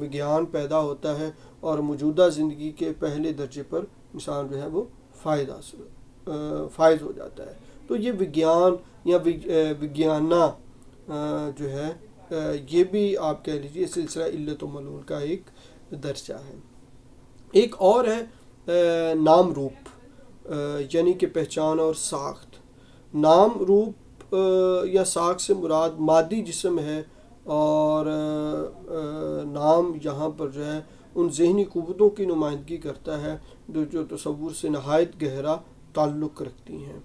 وگیان پیدا ہوتا ہے، اور موجودہ زندگی کے پہلے درجے پر انسان جو ہے وہ فائز ہو جاتا ہے۔ تو یہ وگیان یا وگیانا جو ہے یہ بھی آپ کہہ لیجیے سلسلہ علت و معلول کا ایک درجہ ہے۔ ایک اور ہے نام روپ یعنی کہ پہچان اور ساخت۔ نام روپ یا ساخت سے مراد مادی جسم ہے، اور نام یہاں پر جو ہے ان ذہنی قوتوں کی نمائندگی کرتا ہے جو تصور سے نہایت گہرا تعلق رکھتی ہیں۔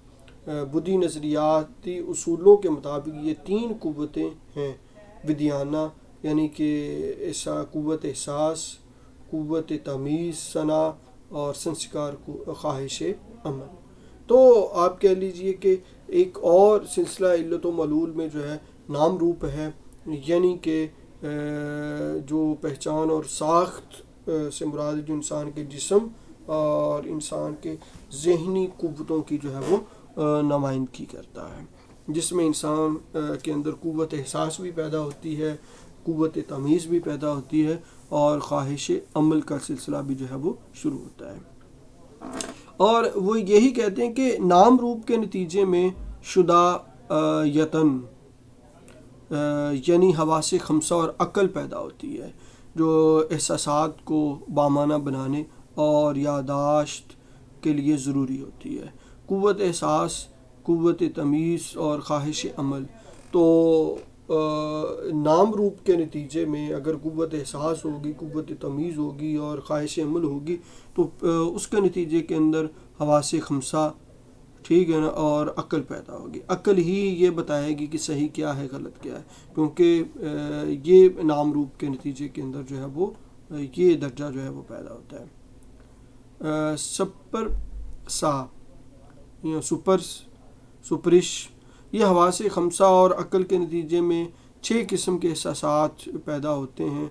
بدھی نظریاتی اصولوں کے مطابق یہ 3 قوتیں ہیں، ودیانا یعنی کہ قوت احساس، قوت تمیز ثنا، اور سنسکار خواہش عمل۔ تو آپ کہہ لیجئے کہ ایک اور سلسلہ علت و معلول میں جو ہے نام روپ ہے، یعنی کہ جو پہچان اور ساخت سے مراد جو انسان کے جسم اور انسان کے ذہنی قوتوں کی جو ہے وہ نمائندگی کرتا ہے، جس میں انسان کے اندر قوت احساس بھی پیدا ہوتی ہے، قوت تمیز بھی پیدا ہوتی ہے، اور خواہش عمل کا سلسلہ بھی جو ہے وہ شروع ہوتا ہے۔ اور وہ یہی کہتے ہیں کہ نام روپ کے نتیجے میں شدہ یتن یعنی حواس خمسہ اور عقل پیدا ہوتی ہے، جو احساسات کو بامعنی بنانے اور یادداشت کے لیے ضروری ہوتی ہے۔ قوت احساس قوت تمیز اور خواہش عمل. تو نام روپ کے نتیجے میں اگر قوت احساس ہوگی، قوت تمیز ہوگی اور خواہش عمل ہوگی تو اس کے نتیجے کے اندر حواس خمسہ، ٹھیک ہے نا، اور عقل پیدا ہوگی. عقل ہی یہ بتائے گی کہ صحیح کیا ہے غلط کیا ہے، کیونکہ یہ نام روپ کے نتیجے کے اندر جو ہے وہ یہ درجہ جو ہے وہ پیدا ہوتا ہے. سپر سا یا سپرش، یہ حواس خمسہ اور عقل کے نتیجے میں 6 قسم کے احساسات پیدا ہوتے ہیں،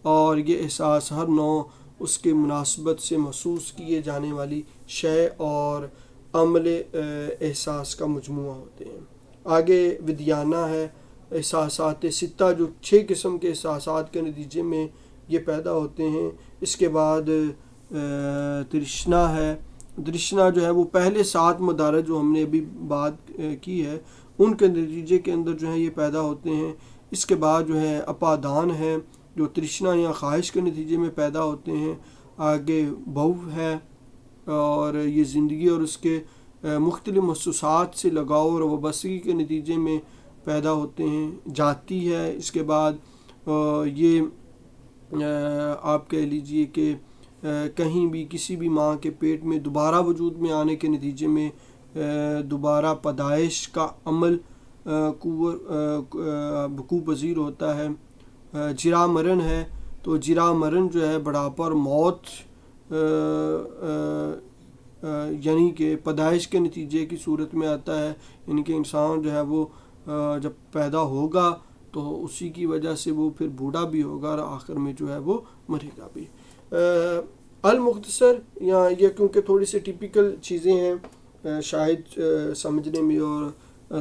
اور یہ احساس ہر نوع اس کے مناسبت سے محسوس کیے جانے والی شے اور عمل احساس کا مجموعہ ہوتے ہیں. آگے ودیانہ ہے، احساسات ستہ جو 6 قسم کے احساسات کے نتیجے میں یہ پیدا ہوتے ہیں. اس کے بعد ترشنا ہے. ترشنا جو ہے وہ پہلے 7 مدارج جو ہم نے ابھی بات کی ہے ان کے نتیجے کے اندر جو ہے یہ پیدا ہوتے ہیں. اس کے بعد جو ہے اپادان ہے جو ترشنا یا خواہش کے نتیجے میں پیدا ہوتے ہیں. آگے بھو ہے، اور یہ زندگی اور اس کے مختلف محسوسات سے لگاؤ اور وابستگی کے نتیجے میں پیدا ہوتے ہیں. جاتی ہے. اس کے بعد یہ آپ کہہ لیجئے کہ کہیں بھی کسی بھی ماں کے پیٹ میں دوبارہ وجود میں آنے کے نتیجے میں دوبارہ پیدائش کا عمل وقوع پذیر ہوتا ہے. جرا مرن ہے، تو جرا مرن جو ہے بڑھاپا اور موت یعنی کہ پیدائش کے نتیجے کی صورت میں آتا ہے. یعنی کہ انسان جو ہے وہ جب پیدا ہوگا تو اسی کی وجہ سے وہ پھر بوڑھا بھی ہوگا اور آخر میں جو ہے وہ مرے گا بھی. المختصر، یا یہ کیونکہ تھوڑی سی ٹیپیکل چیزیں ہیں شاید سمجھنے میں اور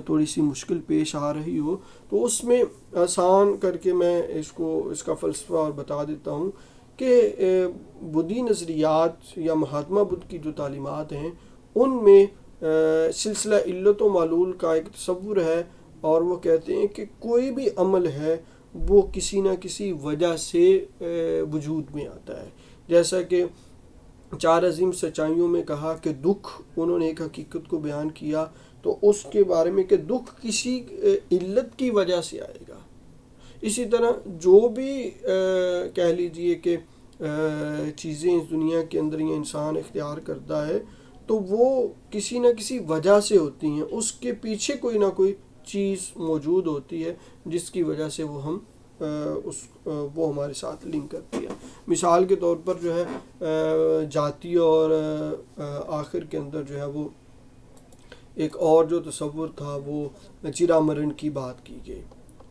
تھوڑی سی مشکل پیش آ رہی ہو، تو اس میں آسان کر کے میں اس کا فلسفہ اور بتا دیتا ہوں کہ بدھی نظریات یا مہاتما بدھ کی جو تعلیمات ہیں ان میں سلسلہ علت و معلول کا ایک تصور ہے، اور وہ کہتے ہیں کہ کوئی بھی عمل ہے وہ کسی نہ کسی وجہ سے وجود میں آتا ہے. جیسا کہ 4 عظیم سچائیوں میں کہا کہ دکھ، انہوں نے ایک حقیقت کو بیان کیا تو اس کے بارے میں کہ دکھ کسی علت کی وجہ سے آئے گا. اسی طرح جو بھی کہہ لیجئے کہ چیزیں اس دنیا کے اندر یہ انسان اختیار کرتا ہے تو وہ کسی نہ کسی وجہ سے ہوتی ہیں، اس کے پیچھے کوئی نہ کوئی چیز موجود ہوتی ہے جس کی وجہ سے وہ ہمارے ساتھ لنک کرتی ہے. مثال کے طور پر جو ہے جاتی اور آخر کے اندر جو ہے وہ ایک اور جو تصور تھا وہ جرا مرن کی بات کی گئی،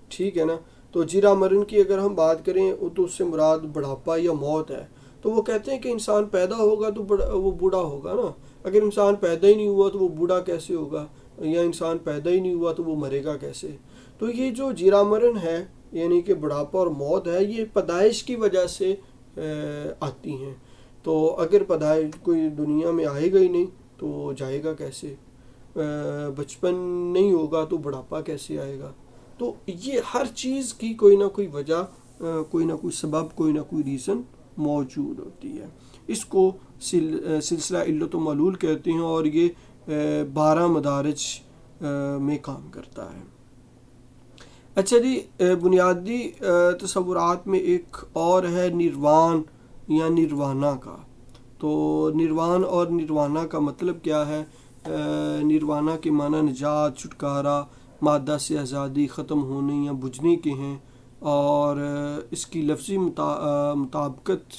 ٹھیک ہے نا. تو جرا مرن کی اگر ہم بات کریں تو اس سے مراد بڑھاپا یا موت ہے. تو وہ کہتے ہیں کہ انسان پیدا ہوگا تو وہ بوڑھا ہوگا نا. اگر انسان پیدا ہی نہیں ہوا تو وہ بوڑھا کیسے ہوگا، یا انسان پیدا ہی نہیں ہوا تو وہ مرے گا کیسے. تو یہ جو جرا مرن ہے یعنی کہ بڑھاپا اور موت ہے، یہ پیدائش کی وجہ سے آتی ہیں. تو اگر پیدائش کوئی دنیا میں آئے گا ہی نہیں تو جائے گا کیسے، بچپن نہیں ہوگا تو بڑھاپا کیسے آئے گا. تو یہ ہر چیز کی کوئی نہ کوئی وجہ، کوئی نہ کوئی سبب، کوئی نہ کوئی ریزن موجود ہوتی ہے. اس کو سلسلہ علت و معلول کہتے ہیں، اور یہ 12 مدارج میں کام کرتا ہے. اچھا جی، بنیادی تصورات میں ایک اور ہے نروان یا نروانا کا. تو نروان اور نروانا کا مطلب کیا ہے؟ نروانا کے معنی نجات، چھٹکارا، مادہ سے آزادی، ختم ہونے یا بجھنے کے ہیں، اور اس کی لفظی مطابقت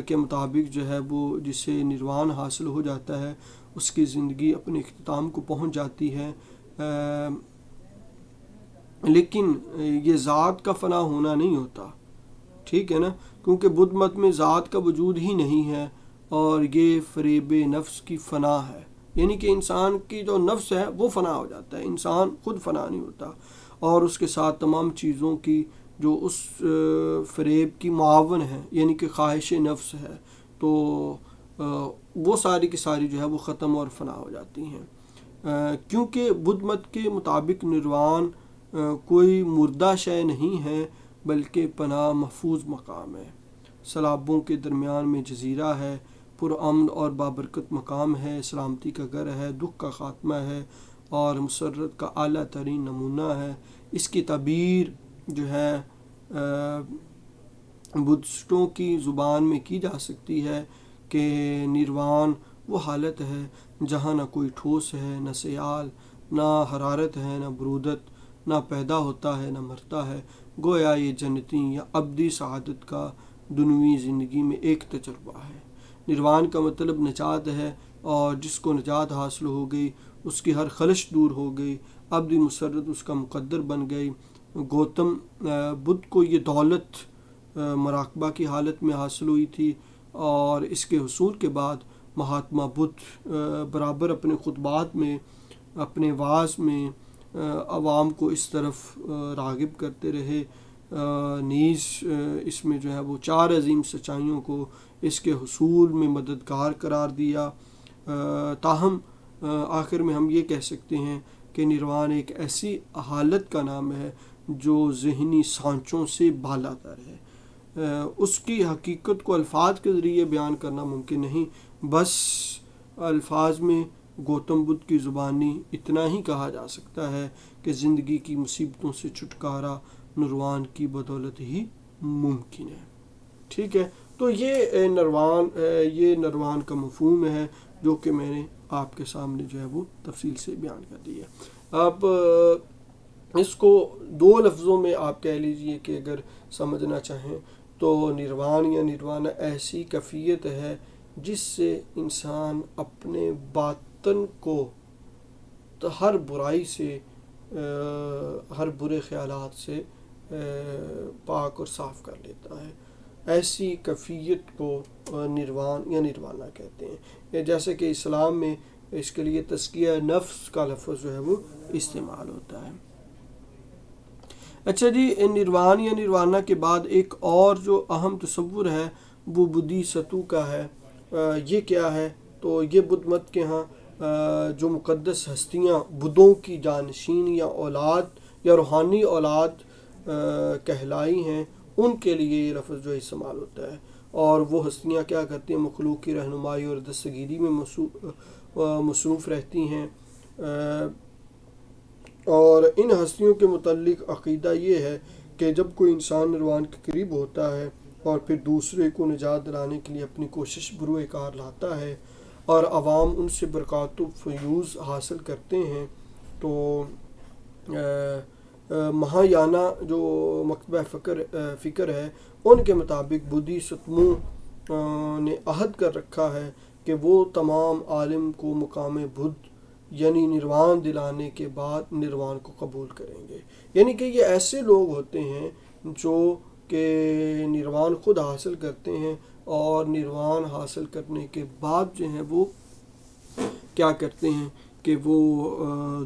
کے مطابق جو ہے وہ جسے نروان حاصل ہو جاتا ہے اس کی زندگی اپنے اختتام کو پہنچ جاتی ہے. لیکن یہ ذات کا فنا ہونا نہیں ہوتا، ٹھیک ہے نا، کیونکہ بدھ مت میں ذات کا وجود ہی نہیں ہے، اور یہ فریب نفس کی فنا ہے. یعنی کہ انسان کی جو نفس ہے وہ فنا ہو جاتا ہے، انسان خود فنا نہیں ہوتا، اور اس کے ساتھ تمام چیزوں کی جو اس فریب کی معاون ہے یعنی کہ خواہش نفس ہے، تو وہ ساری کی ساری جو ہے وہ ختم اور فنا ہو جاتی ہیں. کیونکہ بدھ مت کے مطابق نروان کوئی مردہ شے نہیں ہے بلکہ پناہ محفوظ مقام ہے. سلابوں کے درمیان میں جزیرہ ہے، پرامن اور بابرکت مقام ہے، سلامتی کا گھر ہے، دکھ کا خاتمہ ہے، اور مسرت کا اعلیٰ ترین نمونہ ہے۔ اس کی تعبیر جو ہے بدھسٹوں کی زبان میں کی جا سکتی ہے کہ نروان وہ حالت ہے جہاں نہ کوئی ٹھوس ہے، نہ سیال، نہ حرارت ہے، نہ برودت، نہ پیدا ہوتا ہے، نہ مرتا ہے۔ گویا یہ جنتی یا ابدی سعادت کا دنیوی زندگی میں ایک تجربہ ہے۔ نروان کا مطلب نجات ہے، اور جس کو نجات حاصل ہو گئی اس کی ہر خلش دور ہو گئی، ابدی مسرت اس کا مقدر بن گئی۔ گوتم بدھ کو یہ دولت مراقبہ کی حالت میں حاصل ہوئی تھی، اور اس کے حصول کے بعد مہاتما بدھ برابر اپنے خطبات میں، اپنے وعظ میں عوام کو اس طرف راغب کرتے رہے۔ نیز اس میں جو ہے وہ 4 عظیم سچائیوں کو اس کے حصول میں مددگار قرار دیا۔ تاہم آخر میں ہم یہ کہہ سکتے ہیں کہ نروان ایک ایسی حالت کا نام ہے جو ذہنی سانچوں سے بالا تر ہے۔ اس کی حقیقت کو الفاظ کے ذریعے بیان کرنا ممکن نہیں، بس الفاظ میں گوتم بدھ کی زبانی اتنا ہی کہا جا سکتا ہے کہ زندگی کی مصیبتوں سے چھٹکارا نروان کی بدولت ہی ممکن ہے۔ ٹھیک ہے، تو یہ نروان کا مفہوم ہے جو کہ میں نے آپ کے سامنے جو ہے وہ تفصیل سے بیان کر دی ہے۔ اب اس کو 2 لفظوں میں آپ کہہ لیجئے کہ اگر سمجھنا چاہیں تو نروان یا نروانا ایسی کیفیت ہے جس سے انسان اپنے باطن کو ہر برائی سے، ہر برے خیالات سے پاک اور صاف کر لیتا ہے۔ ایسی کیفیت کو نروان یا نروانا کہتے ہیں۔ جیسے کہ اسلام میں اس کے لیے تزکیہ نفس کا لفظ جو ہے وہ استعمال ہوتا ہے۔ اچھا جی، نروان یا نروانا کے بعد ایک اور جو اہم تصور ہے وہ بدھی ستو کا ہے۔ یہ کیا ہے؟ تو یہ بدھ مت کے ہاں جو مقدس ہستیاں بدھوں کی جانشین یا اولاد یا روحانی اولاد کہلائی ہیں، ان کے لیے یہ لفظ جو استعمال ہوتا ہے۔ اور وہ ہستیاں کیا کرتی ہیں؟ مخلوق کی رہنمائی اور دستگیری میں مصروف رہتی ہیں۔ اور ان ہستیوں کے متعلق عقیدہ یہ ہے کہ جب کوئی انسان نروان کے قریب ہوتا ہے اور پھر دوسرے کو نجات دلانے کے لیے اپنی کوشش بروئے کار لاتا ہے اور عوام ان سے برکات و فیوز حاصل کرتے ہیں، تو مہایانا جو مکتبہ فکر ہے ان کے مطابق بدھی ستموں نے عہد کر رکھا ہے کہ وہ تمام عالم کو مقام بدھ یعنی نروان دلانے کے بعد نروان کو قبول کریں گے۔ یعنی کہ یہ ایسے لوگ ہوتے ہیں جو کہ نروان خود حاصل کرتے ہیں، اور نروان حاصل کرنے کے بعد جو ہیں وہ کیا کرتے ہیں کہ وہ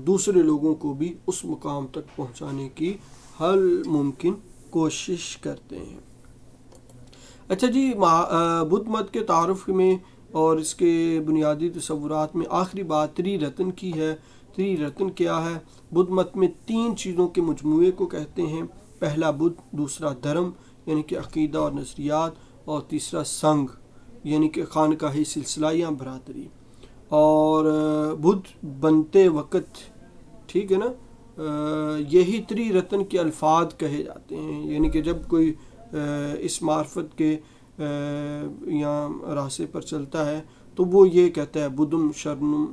دوسرے لوگوں کو بھی اس مقام تک پہنچانے کی ہر ممکن کوشش کرتے ہیں۔ اچھا جی، بدھ مت کے تعارف میں اور اس کے بنیادی تصورات میں آخری بات تری رتن کی ہے۔ تری رتن کیا ہے؟ بدھ مت میں 3 چیزوں کے مجموعے کو کہتے ہیں۔ پہلا بدھ، دوسرا دھرم یعنی کہ عقیدہ اور نظریات، اور تیسرا سنگھ یعنی کہ خانقاہی سلسلہ یا برادری۔ اور بدھ بنتے وقت، ٹھیک ہے نا، یہی تری رتن کے الفاظ کہے جاتے ہیں۔ یعنی کہ جب کوئی اس معرفت کے یا راستے پر چلتا ہے تو وہ یہ کہتا ہے بدھم شرنم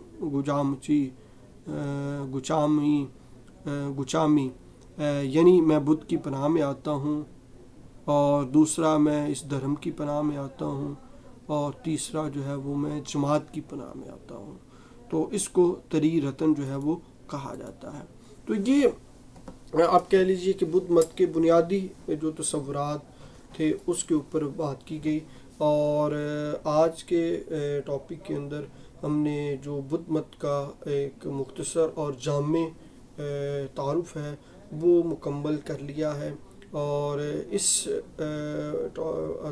گچامی، یعنی میں بدھ کی پناہ میں آتا ہوں، اور دوسرا میں اس دھرم کی پناہ میں آتا ہوں، اور تیسرا جو ہے وہ میں جماعت کی پناہ میں آتا ہوں۔ تو اس کو تری رتن جو ہے وہ کہا جاتا ہے۔ تو یہ آپ کہہ لیجئے کہ بدھ مت کے بنیادی جو تصورات تھے اس کے اوپر بات کی گئی، اور آج کے ٹاپک کے اندر ہم نے جو بدھ مت کا ایک مختصر اور جامع تعارف ہے وہ مکمل کر لیا ہے۔ اور اس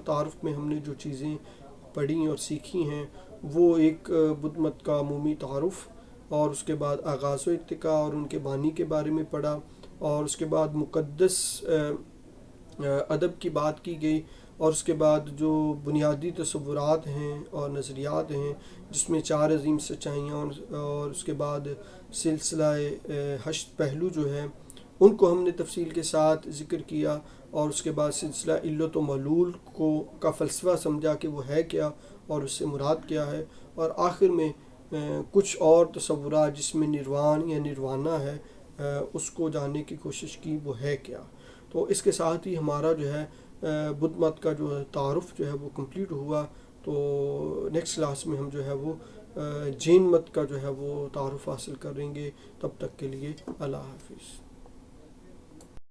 تعارف میں ہم نے جو چیزیں پڑھی اور سیکھی ہیں وہ ایک بدھ مت کا عمومی تعارف، اور اس کے بعد آغاز و ارتقاء اور ان کے بانی کے بارے میں پڑھا، اور اس کے بعد مقدس ادب کی بات کی گئی، اور اس کے بعد جو بنیادی تصورات ہیں اور نظریات ہیں جس میں 4 عظیم سچائیاں اور اس کے بعد سلسلہ ہشت پہلو جو ہے ان کو ہم نے تفصیل کے ساتھ ذکر کیا، اور اس کے بعد سلسلہ علت و معلول کا فلسفہ سمجھا کہ وہ ہے کیا اور اس سے مراد کیا ہے، اور آخر میں کچھ اور تصورات جس میں نروان یا نروانا ہے اس کو جاننے کی کوشش کی وہ ہے کیا۔ تو اس کے ساتھ ہی ہمارا جو ہے بدھ مت کا جو ہے تعارف جو ہے وہ کمپلیٹ ہوا۔ تو نیکسٹ کلاس میں ہم جو ہے وہ جین مت کا جو ہے وہ تعارف حاصل کریں گے۔ تب تک کے لیے اللہ حافظ۔